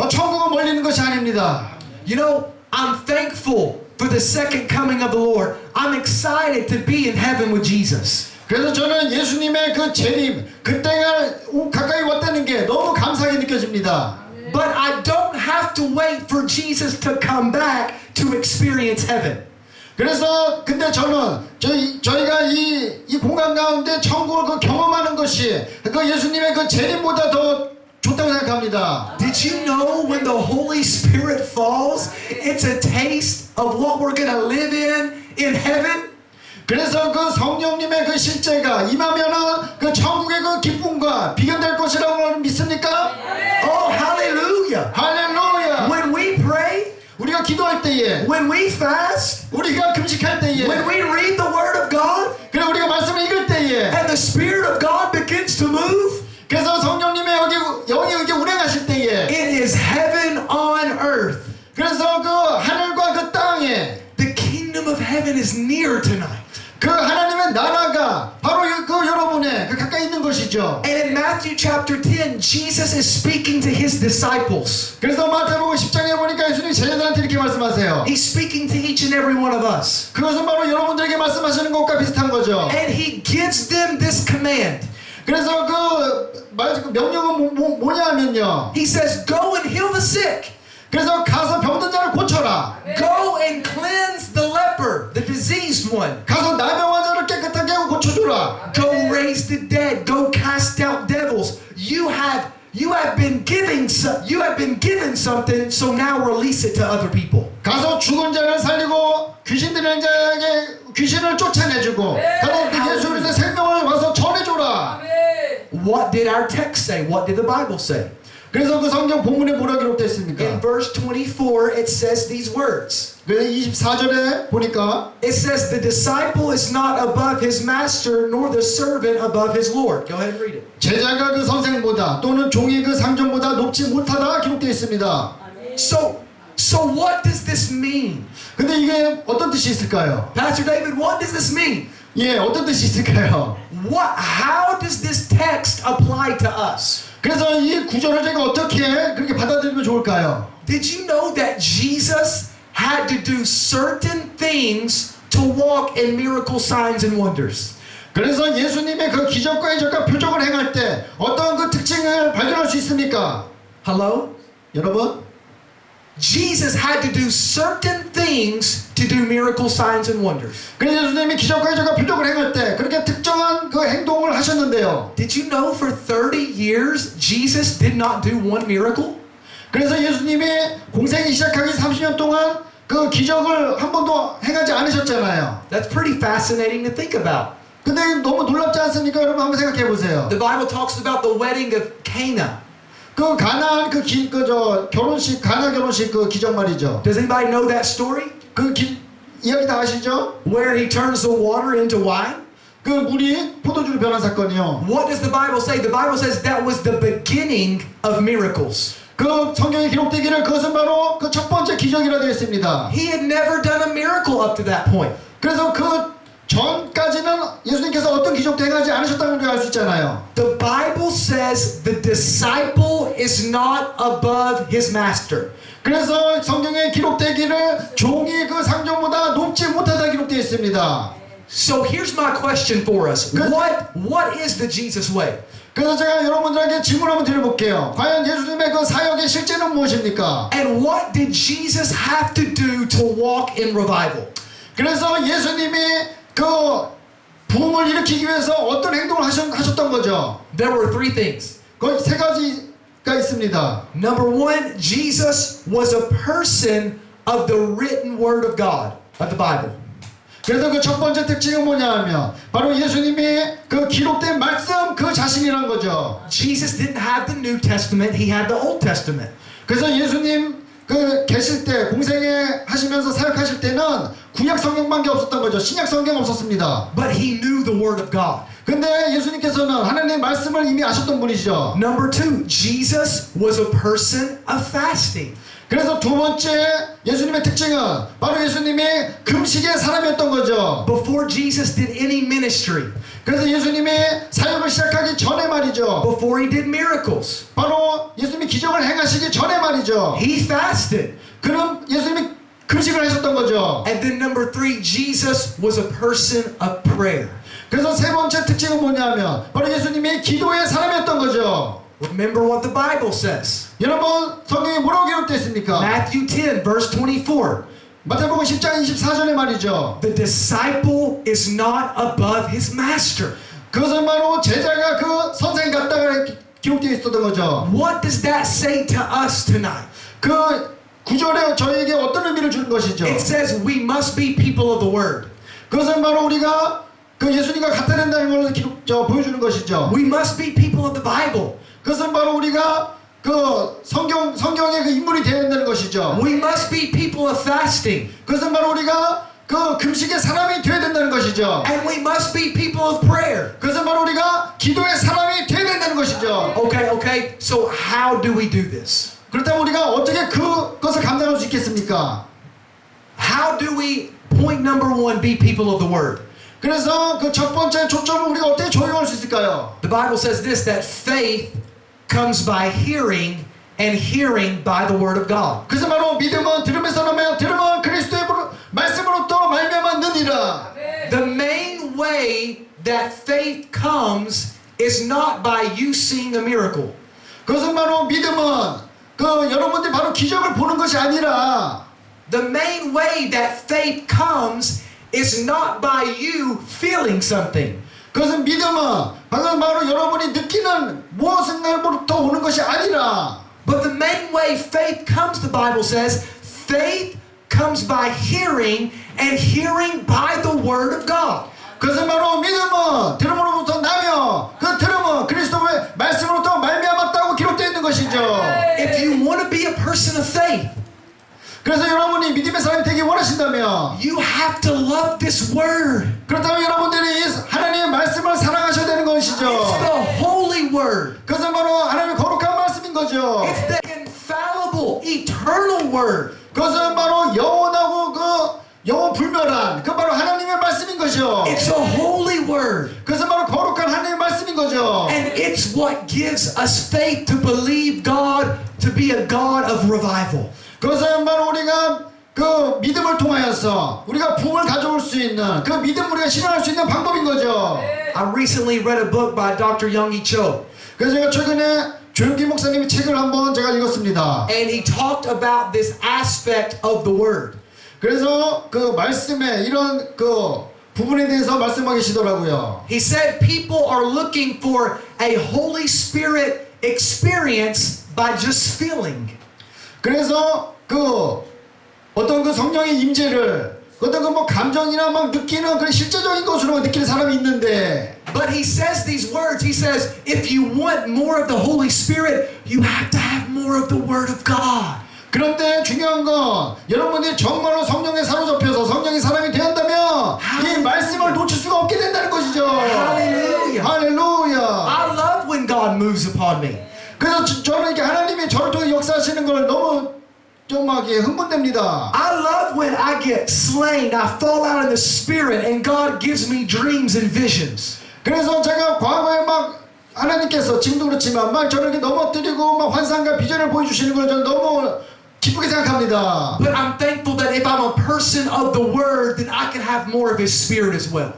천국은 멀리 있는 것이 아닙니다. You know, I'm thankful for the second coming of the Lord. I'm excited to be in heaven with Jesus. 그래서 저는 예수님의 그 재림, 그때가 가까이 왔다는 게 너무 감사하게 느껴집니다. But I don't have to wait for Jesus to come back to experience heaven. 그래서 근데 저는 저희가 이 공간 가운데 천국을 그 경험하는 것이 그 예수님의 그 재림보다 더 좋다고 생각합니다. Did you know when the Holy Spirit falls, it's a taste of what we're going to live in heaven? 그래서 그 성령님의 그 실제가 임하면은 그 천국의 그 기쁨과 비견될 것이라고 믿습니까? Oh, hallelujah. 할렐루야! When we pray, 우리가 기도할 때에, when we fast, 우리가 금식할 때에, when we read the Word of God, 그리고 우리가 말씀을 읽을 때에, and the Spirit of God begins to move, 그래서 성령님의 영이 여기 운행하실 때에, it is heaven on earth. 그래서 그 하늘과 그 땅에 The kingdom of heaven is near tonight. 그 하나님의 나라가 바로 그 여러분의 그 가까이 있는 것이죠. And in Matthew chapter 10, Jesus is speaking to his disciples. 그래서 마태복음 10장에 보니까 예수님이 제자들한테 이렇게 말씀하세요. He's speaking to each and every one of us. 그것은 바로 여러분들에게 말씀하시는 것과 비슷한 거죠. And he gives them this command. 그래서 그 명령은 뭐냐면요. He says, "Go and heal the sick. 그래서 가서 병든 자를 고쳐라. Go and cleanse the leper, the diseased one. 가서 나병 자를 깨끗하게 하고 고쳐주라. Go raise the dead. Go cast out devils. You have been given something, so now release it to other people." 가서 죽은 자를 살리고 귀신 들린 자에게 귀신을 쫓아내주고 가서 예수 그리스도의 생명을 와서 전해줘라. What did our text say? What did the Bible say? 그래서 그 성경 본문에 뭐라 기록되어 In 있습니까? verse 24, it says these words. 그래서 24절에 보니까 It says, "The disciple is not above his master, nor the servant above his Lord." Go ahead and read it. 제자가 그 선생보다 또는 종이 그 상전보다 높지 못하다 기록되어 있습니다. So what does this mean? 근데 이게 어떤 뜻이 있을까요? Pastor David, what does this mean? 예, 어떤 뜻이 있을까요? How does this text apply to us? 그래서 이 구절을 제가 어떻게 그렇게 받아들이면 좋을까요? Did you know that Jesus had to do certain things to walk in miracle signs and wonders? 그래서 예수님의 그 기적과 이적과 표적을 행할 때 어떤 그 특징을 발견할 수 있습니까? Hello? 여러분? Jesus had to do certain things to do miracle signs and wonders. 그래서 예수님이 기적과 이적과 표적을 행할 때 그렇게 특정한 그 행동을 하셨는데요. Did you know for 30 years Jesus did not do one miracle? 그래서 예수님이 공생이 시작하기 30년 동안 그 기적을 한 번도 행하지 않으셨잖아요. That's pretty fascinating to think about. 근데 너무 놀랍지 않습니까? 여러분 한번 생각해 보세요. The Bible talks about the wedding of Cana. 그 가나안 결혼식 가나 결혼식 그 기적 말이죠. Does anybody know that story? 이야기 다 아시죠? Where he turns the water into wine? 그 물이 포도주로 변한 사건이요. What does the Bible say? The Bible says that was the beginning of miracles. 그 성경에 기록되기를 그것은 바로 그 첫 번째 기적이라 되어 있습니다. He had never done a miracle up to that point. 그래서 그 전까지는 예수님께서 어떤 기적도 행하지 않으셨다는 걸 알 수 있잖아요. The Bible says the disciple is not above his master. 그래서 성경에 기록되기를 종이 그 상전보다 높지 못하다 기록되어 있습니다. So here's my question for us. What is the Jesus way? 그래서 제가 여러분들에게 질문 한번 드려볼게요. 과연 예수님의 그 사역의 실제는 무엇입니까? And what did Jesus have to do to walk in revival? 그래서 예수님이 그 부흥을 일으키기 위해서 어떤 행동을 하셨던 거죠? There were three things. 거의 세 가지가 있습니다. Number one, Jesus was a person of the written word of God, of the Bible. 그래서 그 첫 번째 특징은 뭐냐 하면 바로 예수님이 그 기록된 말씀 그 자신이란 거죠. Jesus didn't have the New Testament, he had the Old Testament. 그래서 예수님 그 계실 때 공생애 하시면서 사역하실 때는 구약 성경밖에 없었던 거죠. 신약 성경 없었습니다. But he knew the word of God. 근데 예수님께서는 하나님의 말씀을 이미 아셨던 분이시죠. Number two, Jesus was a person of fasting. 그래서 두 번째 예수님의 특징은 바로 예수님이 금식의 사람이었던 거죠. Before Jesus did any ministry, 그래서 예수님이 사역을 시작하기 전에 말이죠. before he did miracles, 바로 예수님이 기적을 행하시기 전에 말이죠. he fasted. 그럼 예수님이 금식을 하셨던 거죠. And then number three, Jesus was a person of prayer. 그래서 세 번째 특징은 뭐냐면 바로 예수님이 기도의 사람이었던 거죠. Remember what the Bible says. 여러분 성경에 뭐라고 기록되어 있습니까? Matthew 10, verse 24. 마태복음 10장 24절에 말이죠. The disciple is not above his master. 그것은 바로 제자가 그 선생 같다가 기록되어 있었던 거죠. What does that say to us tonight? 그 구절에 저희에게 어떤 의미를 주는 것이죠? It says we must be people of the word. 그것은 바로 우리가 그 예수님과 같아야 된다는 걸 보여주는 것이죠. We must be people of the Bible. 그것은 바로 우리가 그 성경의 그 인물이 되어야 된다는 것이죠. We must be people of fasting. 그것은 바로 우리가 그 금식의 사람이 되어야 된다는 것이죠. And we must be people of prayer. 그것은 바로 우리가 기도의 사람이 되어야 된다는 것이죠. Okay. So how do we do this? 그렇다면 우리가 어떻게 그것을 감당할 수 있겠습니까? How do we, point number one, be people of the word? 그래서 그 첫 번째 초점을 우리가 어떻게 적용할 수 있을까요? The Bible says this, that faith comes by hearing and hearing by the word of God. 그래서 바로 믿음은 들음에서 나며 들음은 그리스도의 말씀으로부터 말미암아 느니라. The main way that faith comes is not by you seeing a miracle. 그것은 바로 믿음은 그 여러분들이 바로 기적을 보는 것이 아니라 The main way that faith comes is not by you feeling something. 그것은 믿음은 방금 바로 여러분이 느끼는 무엇인가로부터 오는 것이 아니라 But the main way faith comes, the Bible says, faith comes by hearing and hearing by the word of God. 그것은 바로 믿음은 들음으로부터 나며 그 들음은 그리스도의 말씀으로부터 말미암았다고 기록되어 있는 것이죠. If you want to be a person of faith, 그래서 여러분이 믿음의 사람이 되기 원하신다면 you have to love this word. 그렇다면 여러분들이 하나님의 말씀을 사랑하셔야 되는 것이죠. It's the holy word. 그것은 바로 하나님의 거룩한 말씀인 거죠. It's the infallible, eternal word. 그것은 바로 영원하고 그 영원 불멸한 그 바로 하나님의 말씀인 거죠. It's a holy word. 그것은 바로 거룩한 하나님의 말씀인 거죠. And it's what gives us faith to believe God to be a God of revival. 그것은 바로 우리가 그 믿음을 통하여서 우리가 부흥을 가져올 수 있는 그 믿음 우리가 실현할 수 있는 방법인 거죠. I recently read a book by Dr. Young-E Cho. 그래서 제가 최근에 조용기 목사님의 책을 한번 제가 읽었습니다. And he talked about this aspect of the word. 그래서 그 말씀에 이런 그 부분에 대해서 말씀하고 계시더라고요. He said people are looking for a Holy Spirit experience by just feeling. 그래서 그 어떤 그 성령의 임재를 어떤 그 뭐 감정이나 막 느끼는 그런 실제적인 것으로 느끼는 사람이 있는데 But he says these words. He says, if you want more of the Holy Spirit, you have to have more of the Word of God. 그런데 중요한 건 여러분들이 정말로 성령에 사로잡혀서 성령의 사람이 되었다면 이 말씀을 놓칠 수가 없게 된다는 것이죠. Hallelujah. 할렐루야. I love when God moves upon me. 그래서 저는 이렇게 하나님이 저를 통해 역사하시는 걸 너무 좀 막 흥분됩니다. I love when I get slain, I fall out in the Spirit, and God gives me dreams and visions. 그래서 제가 과거에 막 하나님께서 지금도 그렇지만 막 저를 이렇게 넘어뜨리고 막 환상과 비전을 보여주시는 걸 저는 너무 기쁘게 생각합니다. But I'm thankful that if I'm a person of the Word, then I can have more of His Spirit as well.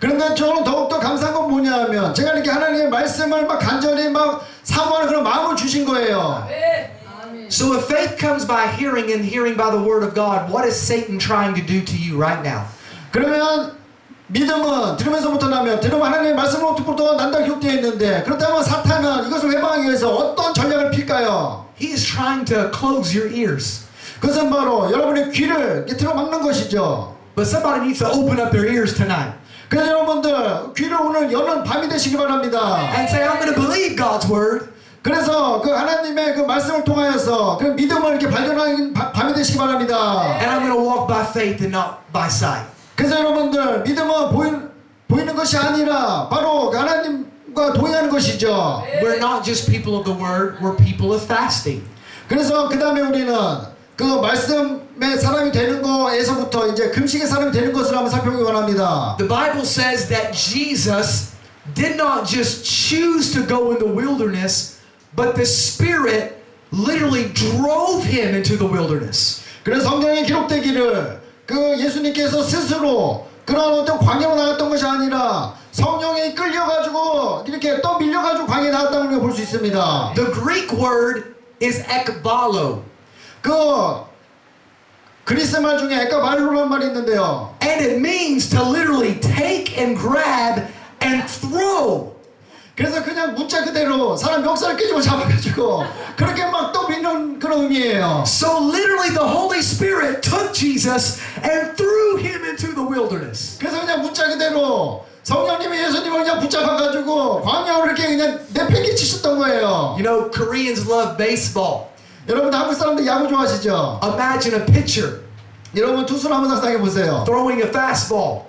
그런데 저는 더욱더 감사한 건 뭐냐면 제가 이렇게 하나님의 말씀을 막 간절히 막 사모하는 그런 마음을 주신 거예요. So if faith comes by hearing and hearing by the Word of God, what is Satan trying to do to you right now? 그러면 믿음은 들으면서부터 나면 들으면 하나님의 말씀으로부터 난다 기록되어 있는데 그렇다면 사탄은 이것을 회방하기 위해서 어떤 전략을 필까요? He is trying to close your ears. 그것은 바로 여러분의 귀를 이렇게 틀어막는 것이죠. But somebody needs to open up their ears tonight 그래서 여러분들 귀를 오늘 여는 밤이 되시기 바랍니다. and say, I'm going to believe God's Word. 그래서 그 하나님의 하나님의 그 말씀을 통하여서 그 믿음을 이렇게 발견하는 밤이 되시기 바랍니다. And I'm going to walk by faith and not by sight. 그래서 여러분들 믿음은 보이는 것이 아니라 바로 하나님과 동행하는 것이죠. We're not just people of the word, we're people of fasting. 그래서 그 다음에 우리는 그 말씀의 사람이 되는 거에서부터 이제 금식의 사람이 되는 것을 한번 살펴보기 원합니다. The Bible says that Jesus did not just choose to go in the wilderness, but the Spirit literally drove him into the wilderness. 그래서 성경에 기록되기를 그 예수님께서 스스로 그런 어떤 광야로 나갔던 것이 아니라 성령에 끌려가지고 이렇게 또 밀려가지고 광야에 나갔다는 걸 볼 수 있습니다. The Greek word is ekbalo. 그 그리스 말 중에 에카발로라는 말이 있는데요. And it means to literally take and grab and throw. 그래서 그냥 문자 그대로 사람 멱살을 끄집어 잡아가지고 그렇게 막 또 밀는 그런 의미예요. So literally the Holy Spirit took Jesus and threw him into the wilderness. 그래서 그냥 문자 그대로 성령님이 예수님을 그냥 붙잡아가지고 광야로 이렇게 그냥 내팽개 치셨던 거예요. You know, Koreans love baseball. 여러분 한국 사람들 야구 좋아하시죠? Imagine a pitcher 여러분 투수를 한번 상상해 보세요. throwing a fastball.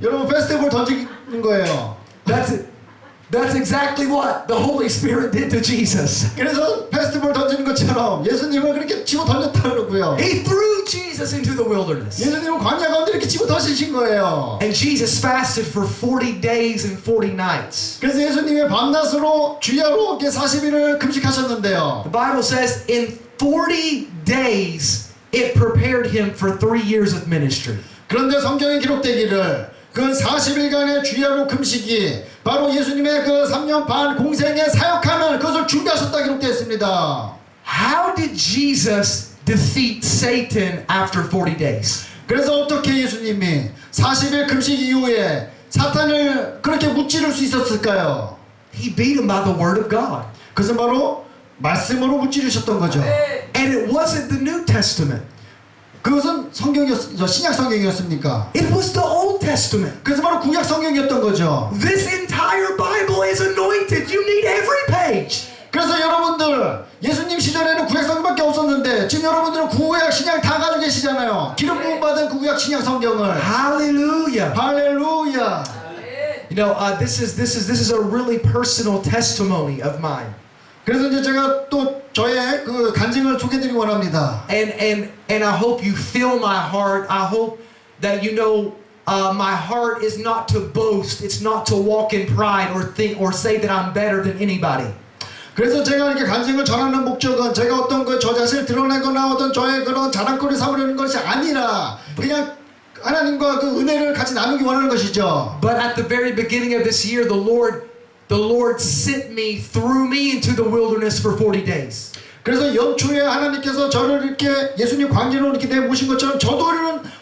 여러분 페스티벌 던지는 거예요. That's exactly what the Holy Spirit did to Jesus. 그래서 페스티벌 던지는 것처럼 예수님을 그렇게 집어 던졌다 그러고요. He threw Jesus into the wilderness. 예수님은 광야 가운데 이렇게 집어 던지신 거예요. And Jesus fasted for 40 days and 40 nights. 그래서 예수님의 밤낮으로 주야로 이렇게 40일을 금식하셨는데요. The Bible says in 40 days it prepared him for 3 years of ministry. 그런데 성경에 기록되기를 그 40일간의 주야로 금식이 바로 예수님의 그 3년 반 공생의 사역하는 그것을 준비하셨다 기록되어 있습니다. How did Jesus defeat Satan after 40 days? 그래서 어떻게 예수님이 40일 금식 이후에 사탄을 그렇게 무찌를 수 있었을까요? He beat him by the word of God. 그것은 바로 말씀으로 무찌르셨던 거죠. And it wasn't the New Testament. 그것은 신약 성경이었습니까? It was the Old Testament. 그래서 바로 구약 성경이었던 거죠. This entire Bible is anointed. You need every page. 그래서 여러분들 예수님 시절에는 구약 성경밖에 없었는데 지금 여러분들은 구약 신약 다 가지고 계시잖아요. 기름 부음 받은 구약 신약 성경을. Hallelujah. 할렐루야. You know, this is a really personal testimony of mine. 그래서 이제 제가 또 저의 그 간증을 소개드리기 원합니다. And I hope you feel my heart. I hope that you know my heart is not to boast. It's not to walk in pride or think or say that I'm better than anybody. 그래서 제가 이렇게 간증을 전하는 목적은 제가 어떤 저 자신을 드러내거나 어떤 저의 그런 자랑거리 삼으려는 것이 아니라 그냥 하나님과 그 은혜를 같이 나누기 원하는 것이죠. But at the very beginning of this year, the Lord sent me, threw me into the wilderness for 40 days. 그래서 연초에 하나님께서 저를 이렇게 예수님 광야로 이렇게 내모신 것처럼 저도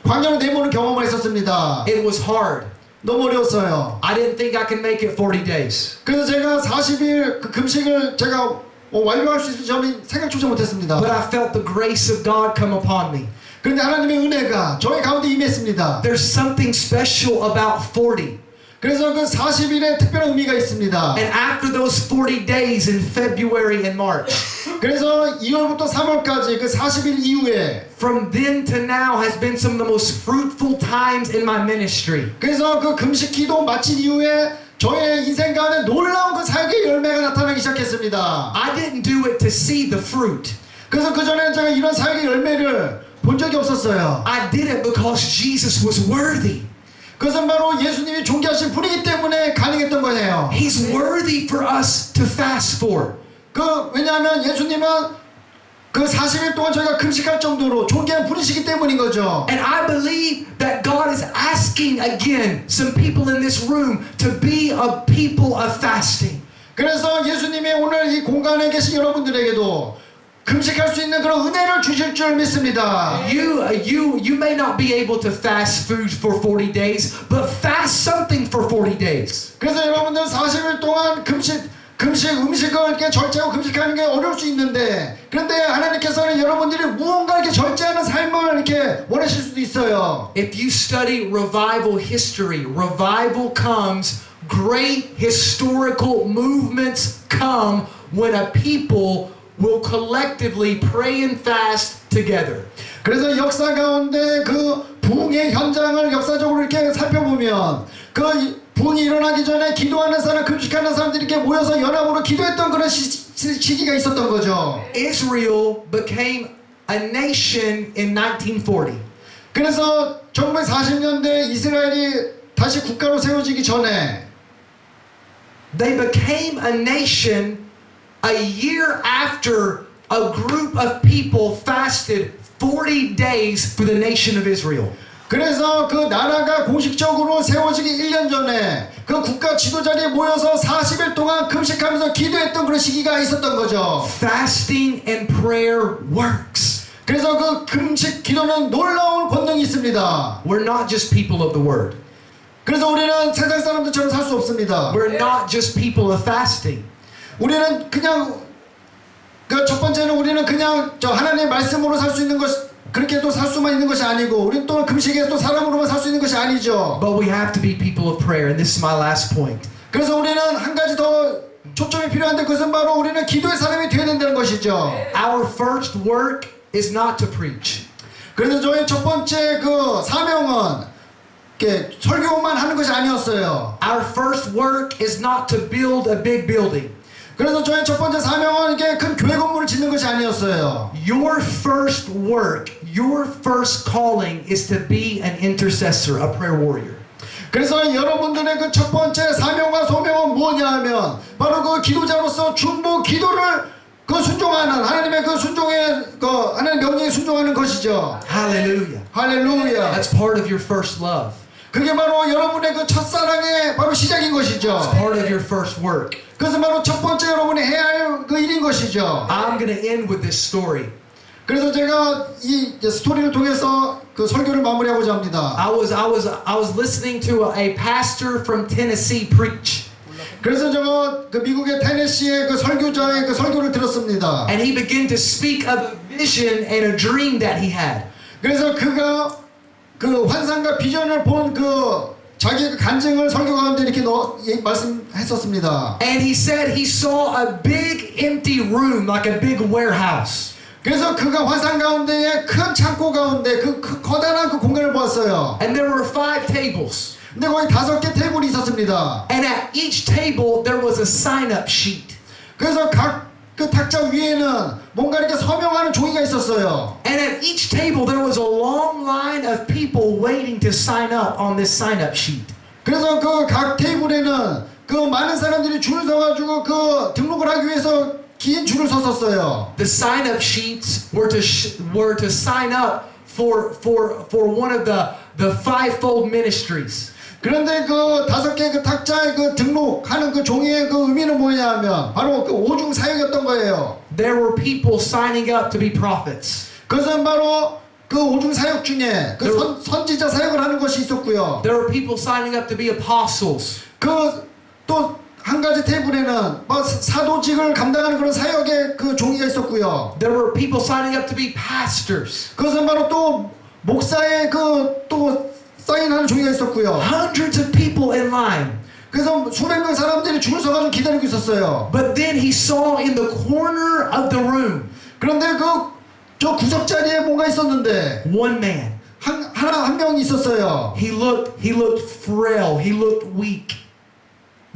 광야로 내모는 경험을 했었습니다. It was hard. 너무 어려웠어요. I didn't think I could make it 40 days. 그래서 제가 40일 그 금식을 제가 완료할 수 있을지 저는 생각조차 못했습니다. But I felt the grace of God come upon me. 그런데 하나님의 은혜가 저의 가운데 임했습니다. There's something special about 40. 그래서 그 40일의 특별한 의미가 있습니다. And after those 40 days in February and March, 그래서 2월부터 3월까지 그 40일 이후에 from then to now has been some of the most fruitful times in my ministry. 그래서 그 금식 기도 마친 이후에 저의 인생 가운데 놀라운 그 사역의 열매가 나타나기 시작했습니다. I didn't do it to see the fruit. 그래서 그전에 제가 이런 사역의 열매를 본 적이 없었어요. I did it because Jesus was worthy. 그것은 바로 예수님이 존귀하신 분이기 때문에 가능했던 거예요. He's worthy for us to fast for. 왜냐하면 예수님은 그 40일 동안 저희가 금식할 정도로 존귀한 분이시기 때문인 거죠. And I believe that God is asking again some people in this room to be a people of fasting. 그래서 예수님이 오늘 이 공간에 계신 여러분들에게도 금식할 수 있는 그런 은혜를 주실 줄 믿습니다. You may not be able to fast food for 40 days, but fast something for 40 days. 그래서 여러분들 40일 동안 음식을 이렇게 절제하고 금식하는 게 어려울 수 있는데, 그런데 하나님께서는 여러분들이 무언가 이렇게 절제하는 삶을 이렇게 원하실 수도 있어요. If you study revival history, revival comes, great historical movements come when a people will collectively pray and fast together. 그래서 역사 가운데 그 부흥의 현장을 역사적으로 이렇게 살펴보면 그 부흥이 일어나기 전에 기도하는 사람, 금식하는 사람들이 이렇게 모여서 연합으로 기도했던 그런 시기가 있었던 거죠. Israel became a nation in 1940. 그래서 1940년대 이스라엘이 다시 국가로 세워지기 전에 They became a nation a year after a group of people fasted 40 days for the nation of Israel. 그래서 그 나라가 공식적으로 세워지기 1년 전에 그 국가 지도자들이 모여서 40일 동안 금식하면서 기도했던 그런 시기가 있었던 거죠. Fasting and prayer works. 그래서 그 금식 기도는 놀라운 권능이 있습니다. We're not just people of the word. 그래서 우리는 세상 사람들처럼 살 수 없습니다. We're not just people of fasting. 우리는 그냥 그 첫 번째는 우리는 그냥 저 하나님의 말씀으로 살 수 있는 것 그렇게 또 살 수만 있는 것이 아니고 우리는 또 금식에 또 사람으로만 살 수 있는 것이 아니죠. But we have to be people of prayer, and this is my last point. 그래서 우리는 한 가지 더 초점이 필요한데 그것은 바로 우리는 기도의 사람이 되어야 된다는 것이죠. Our first work is not to preach. 그래서 저희 첫 번째 그 사명은 이렇게 설교만 하는 것이 아니었어요. Our first work is not to build a big building. 그래서 저희 첫 번째 사명은 이렇게 큰 교회 건물을 짓는 것이 아니었어요. Your first work, your first calling is to be an intercessor, a prayer warrior. 그래서 여러분들의 그 첫 번째 사명과 소명은 무엇이냐 하면 바로 그 기도자로서 중보 기도를 그 순종하는 하나님의 그 순종의 그 하나님의 명령에 순종하는 것이죠. Hallelujah. 할렐루야. That's part of your first love. 그게 바로 여러분의 그 첫사랑의 바로 시작인 것이죠. It's part of your first work. 그것은 바로 첫 번째 여러분이 해야 할 그 일인 것이죠. I'm going to end with this story. 그래서 제가 이 스토리를 통해서 그 설교를 마무리하고자 합니다. I was listening to a pastor from Tennessee preach. 그래서 제가 그 미국의 테네시의 그 설교자의 그 설교를 들었습니다. And he began to speak of a vision and a dream that he had. 그래서 그가 그 환상과 비전을 본 그 자기의 간증을 설교 가운데 이렇게 말씀했었습니다. And he said he saw a big empty room like a big warehouse. 그래서 그가 환상 가운데에 큰 창고 가운데 그 커다란 그 공간을 보았어요. And there were 5 tables. 근데 거기 5개 테이블이 있었습니다. And at each table there was a sign-up sheet. 그래서 각 그 탁자 위에는 뭔가 이렇게 서명하는 종이가 있었어요. And at each table there was a long line of people waiting to sign up on this sign-up sheet. 그래서 그 각 테이블에는 그 많은 사람들이 줄을 서가지고 그 등록을 하기 위해서 긴 줄을 섰었어요. The sign-up sheets were to sign up for one of the fivefold ministries. 그런데 그 5개 그 탁자에 그 등록하는 그 종이의 그 의미는 뭐냐면 바로 그 오중 사역이었던 거예요. There were people signing up to be prophets. 그것은 바로 그 오중 사역 중에 그 선지자 사역을 하는 것이 있었고요. There were people signing up to be apostles. 그 또 한 가지 테이블에는 뭐 사도직을 감당하는 그런 사역의 그 종이가 있었고요. There were people signing up to be pastors. 그것은 바로 또 목사의 그 또 사인하는 종이가 있었고요. Hundreds of people in line. 그래서 수백 명 사람들이 줄을 서가지고 기다리고 있었어요. But then he saw in the corner of the room 그런데 저 구석 자리에 뭔가 있었는데 one man. 한 명이 있었어요. He looked frail. He looked weak.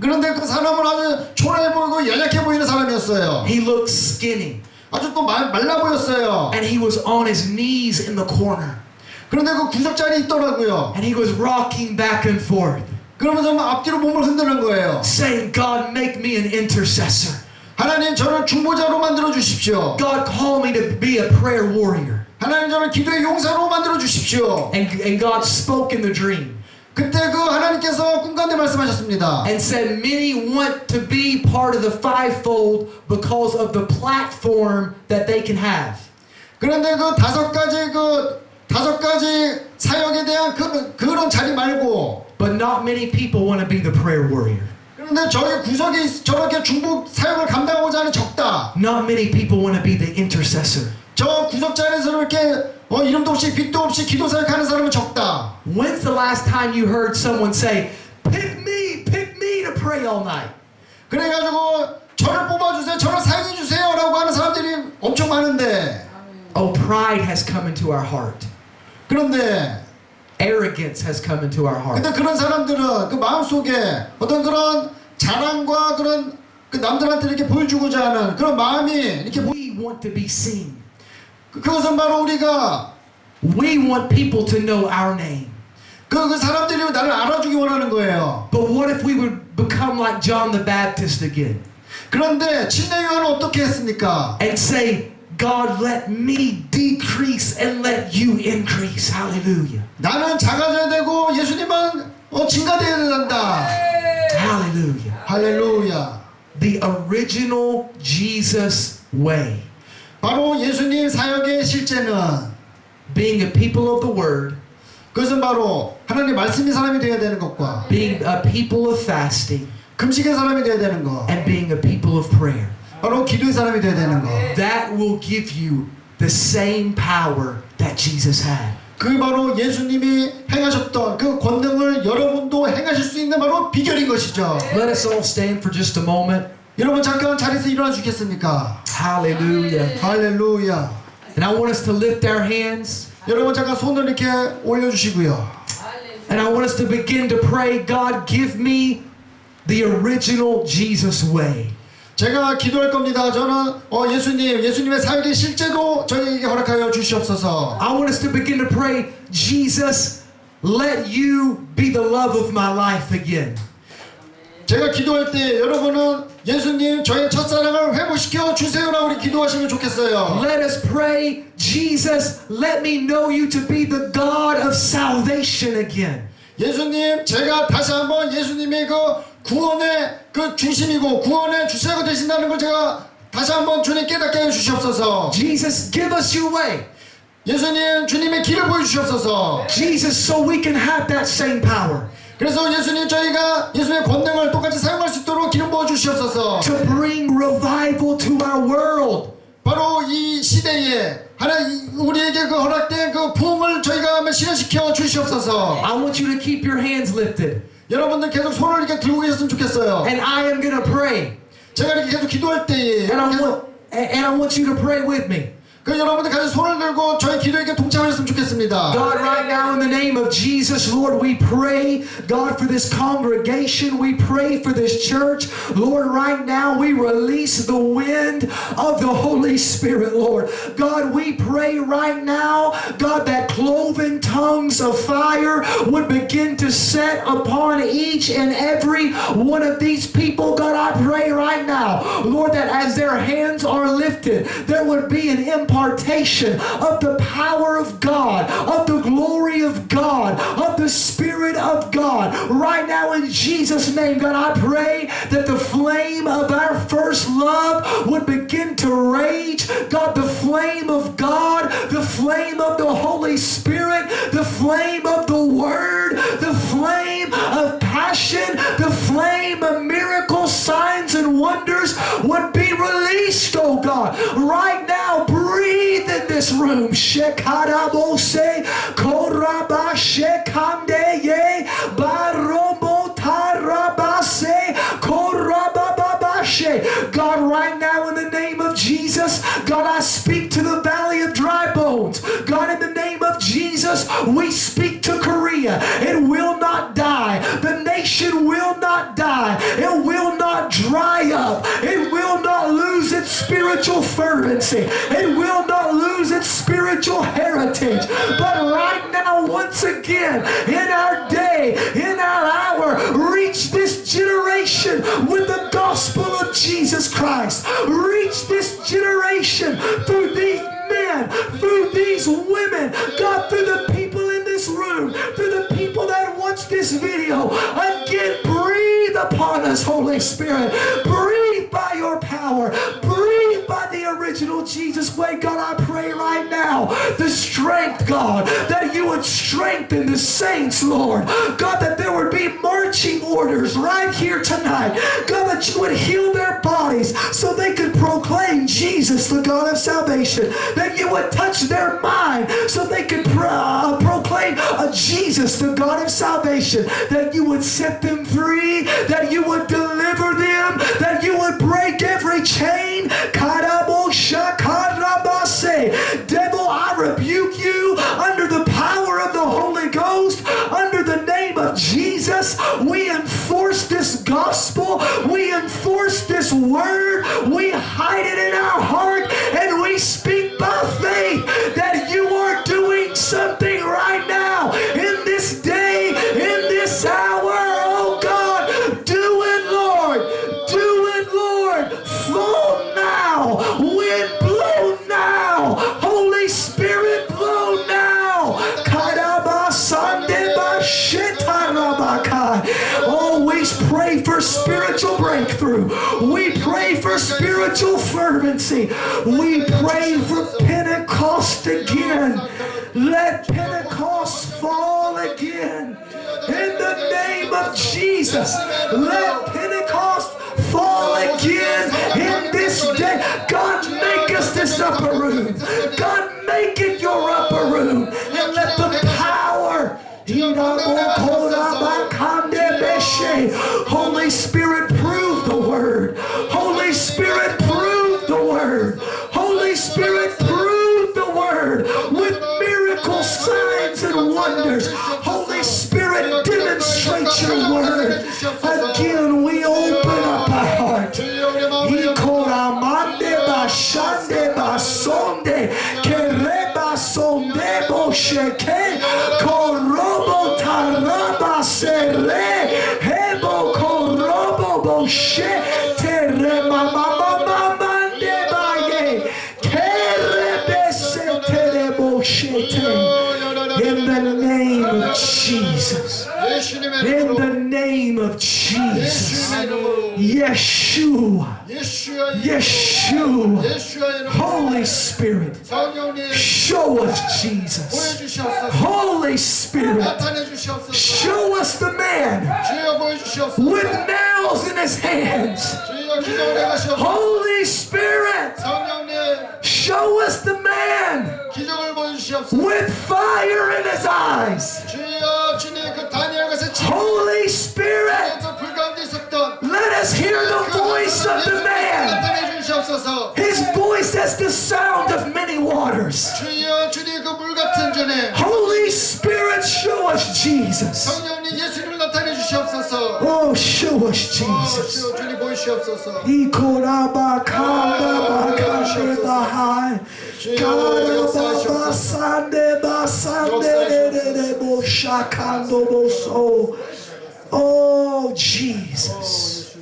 그런데 그 사람은 아주 초라해 보이고 연약해 보이는 사람이었어요. He looked skinny. 아주 또 말라 보였어요. And he was on his knees in the corner. 그런데 그 구석 자리에 있더라고요. And he was rocking back and forth, 그러면서 막 앞뒤로 몸을 흔드는 거예요. saying, God, make me an intercessor. 하나님 저를 중보자로 만들어 주십시오. God, call me to be a prayer warrior. 하나님 저를 기도의 용사로 만들어 주십시오. And God spoke in the dream 그때 그 하나님께서 꿈 가운데 말씀하셨습니다. and said, many want to be part of the fivefold because of the platform that they can have. 그런데 그 5가지 사역에 대한 그런 자리 말고 But not many people want to be the prayer warrior. 그런데 저기 구석에 저렇게 중보 사역을 감당하고자 하는 적다. Not many people want to be the intercessor. 저 구석 자리에서 이렇게 이름도 없이 빛도 없이 기도 사역하는 사람은 적다. When's the last time you heard someone say, pick me to pray all night? 그래가지고 저를 뽑아주세요, 저를 사용해주세요 라고 하는 사람들이 pride has come into our heart. 그런데 Arrogance has come into our heart. 근데 그런 사람들은 그 마음속에 어떤 그런 자랑과 그런 그 남들한테 이렇게 보여주고자 하는 그런 마음이 이렇게 We want to be seen. 그것은 바로 우리가 We want people to know our name. 그 사람들이 나를 알아주기 원하는 거예요. But what if we would become like John the Baptist again 그런데 침례 요한은 어떻게 했습니까? and say, God, let me decrease and let you increase. Hallelujah. 나는 작아져야 되고 예수님은 증가되어야 된다. Hallelujah. 할렐루야. The original Jesus way. 바로 예수님 사역의 실제는 Being a people of the word, 그것은 바로 하나님 말씀의 사람이 되어야 되는 것과 being a people of fasting, 금식의 사람이 되어야 되는 것, and being a people of prayer. 바로 기도의 사람이 되어야 되는 것. That will give you the same power that Jesus had. 그 바로 예수님이 행하셨던 그 권능을 여러분도 행하실 수 있는 바로 비결인 것이죠. Let us all stand for just a moment. 여러분 잠깐 자리에서 일어나 주겠습니까? Hallelujah. 할렐루야. And I want us to lift our hands. 여러분 잠깐 손을 이렇게 올려주시고요. And I want us to begin to pray, God, give me the original Jesus way. 제가 기도할 겁니다. 저는 예수님의 사역의 실제도 저희에게 허락하여 주시옵소서. I want us to begin to pray, Jesus, let you be the love of my life again. 제가 기도할 때 여러분은 예수님 저의 첫사랑을 회복시켜 주세요라 우리 기도하시면 좋겠어요. Let us pray, Jesus, let me know you to be the God of salvation again. 예수님 제가 다시 한번 예수님의 그 구원의 그 중심이고 구원의 주체가 되신다는 걸 제가 다시 한번 주님 깨닫게 해 주시옵소서. Jesus, give us your way. 예수님 주님의 길을 보여주시옵소서. Jesus, so we can have that same power. 그래서 예수님 저희가 예수님의 권능을 똑같이 사용할 수 있도록 기름 부어 주시옵소서. To bring revival to our world. 바로 이 시대에 우리에게 그 허락된 그 부흥을 저희가 한번 실현시켜 주시옵소서. I want you to keep your hands lifted. 여러분들 계속 손을 이렇게 들고 계셨으면 좋겠어요. And I am going to pray. 제가 이렇게 계속 기도할 때에 And I want you to pray with me. 그 여러분들 같이 손을 들고 저희 기도에 동참하셨으면 좋겠습니다. God, right now in the name of Jesus, Lord, we pray, God, for this congregation. We pray for this church. Lord, right now we release the wind of the Holy Spirit, Lord. God, we pray right now, God, that cloven tongues of fire would begin to set upon each and every one of these people. God, I pray right now, Lord, that as their hands are lifted, there would be an impartation of the power of God, of the glory of God, of the Spirit of God. Right now in Jesus' name, God, I pray that the flame of our first love would begin to rage. God, the flame of God, the flame of the Holy Spirit, the flame of the Word, the flame of passion, the flame of miracles, signs, and wonders would be released, oh God. Right now, breathe in this room. Shekarabose, korabashekandeye, baromotarabase, korabababashe. God, right now in the name of Jesus, God, I speak to the valley of dry bones. God, in the name of Jesus, we speak to Korea. It will not die. The nation will not die. It will not dry up. It will not lose its spiritual fervency. It will not lose its spiritual heritage. But right now, once again, in our day, in our hour, reach this generation with the gospel of Jesus Christ. Reach this generation through these men, through these women, God, through the people in this room, through the people that watch this video. Again, breathe upon us, Holy Spirit. Breathe by your power. Breathe by the original Jesus way. God, I pray right now the strength, God, that you would strengthen the saints, Lord. God, that there would be marching orders right here tonight. God, that you would heal their bodies so they could proclaim Jesus, the God of salvation. That you would touch their mind so they could proclaim Jesus, the God of salvation. That you would set them free. That you would deliver them. That you would break every chain. Devil, Bible, we enforce this word, we hide it in our heart, and we speak by faith that you are doing something right now, in this day, in this hour. Oh God, do it, Lord. Do it, Lord. Flow now. Wind blow now. Holy Spirit blow now. Always pray for spiritual breakthrough. We pray for spiritual fervency. We pray for Pentecost again. Let Pentecost fall again. In the name of Jesus, let Pentecost fall again in this day. God, make us this upper room. God, make it your upper room. And let the power, Holy Spirit, prove the word. Holy Spirit, prove the word. Holy Spirit, prove the word with miracles, signs, and wonders. Holy Spirit, demonstrate your word. Again, we open up our heart. In the name of Jesus. In the name of Jesus. Yeshua. Yeshua. Holy Spirit. Show us Jesus. Holy Spirit. Show us the man with nails in his hands. Holy Spirit. Show us the man with fire in his eyes. Holy Spirit, let us hear the voice of the man. His voice has the sound of many waters. Holy Spirit, show us Jesus. Oh, show us Jesus. Oh, Jesus.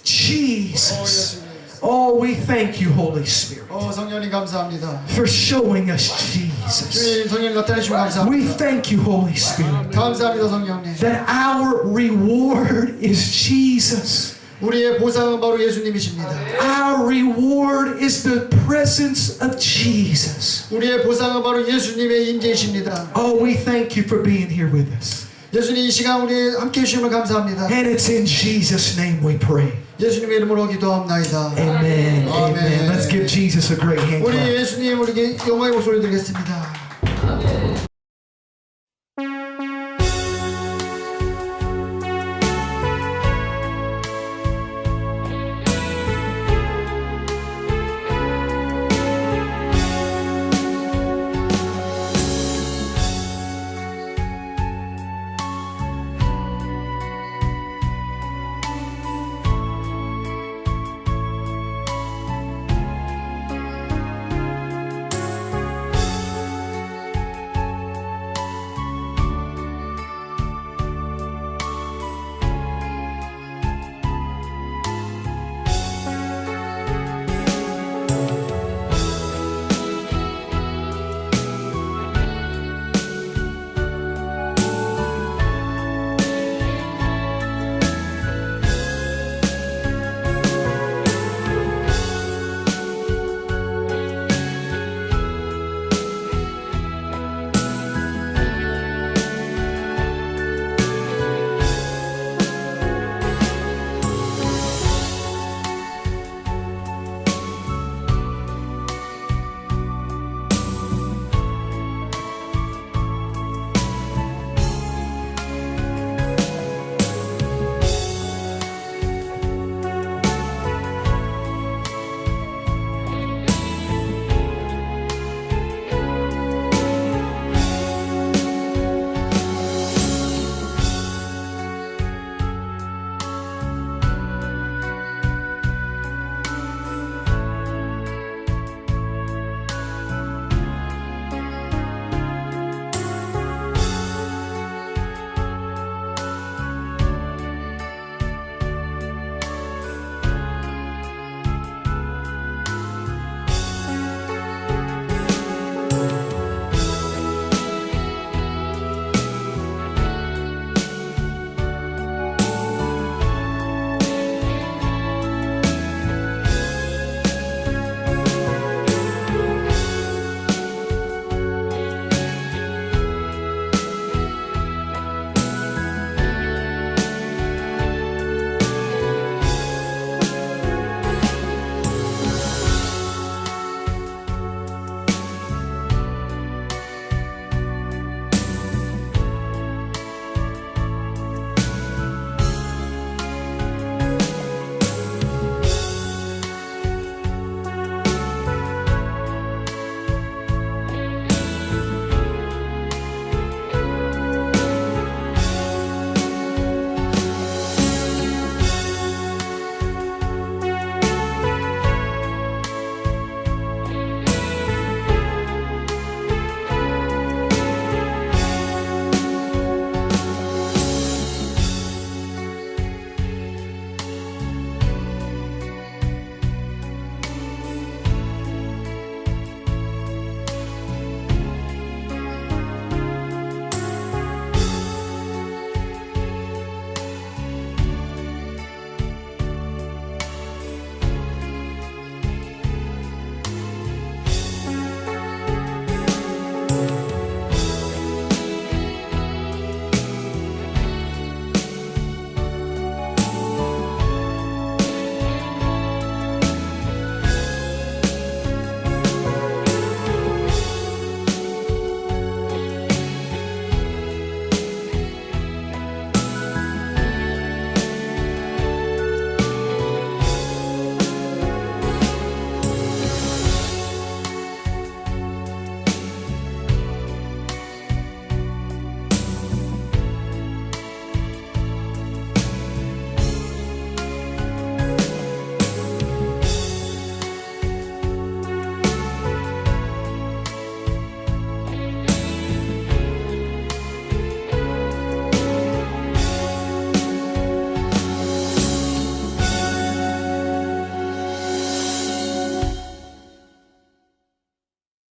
Jesus. Oh, we thank you, Holy Spirit, 성령님 감사합니다. for showing us Jesus. 주님 성령 나타내시고 감사합니다. We thank you, Holy Spirit, 감사합니다 성령님. that our reward is Jesus. 우리의 보상은 바로 예수님이십니다. Our reward is the presence of Jesus. 우리의 보상은 바로 예수님의 임재이십니다. Oh, we thank you for being here with us. 예수님 이 시간 우리 함께 해주심을 감사합니다. And it's in Jesus' name we pray. 예수님의 이름으로 기도합나이다. Amen. Amen. Let's give Jesus a great hand 우리 clap. 예수님 우리에게 영광의 목소리 드리겠습니다.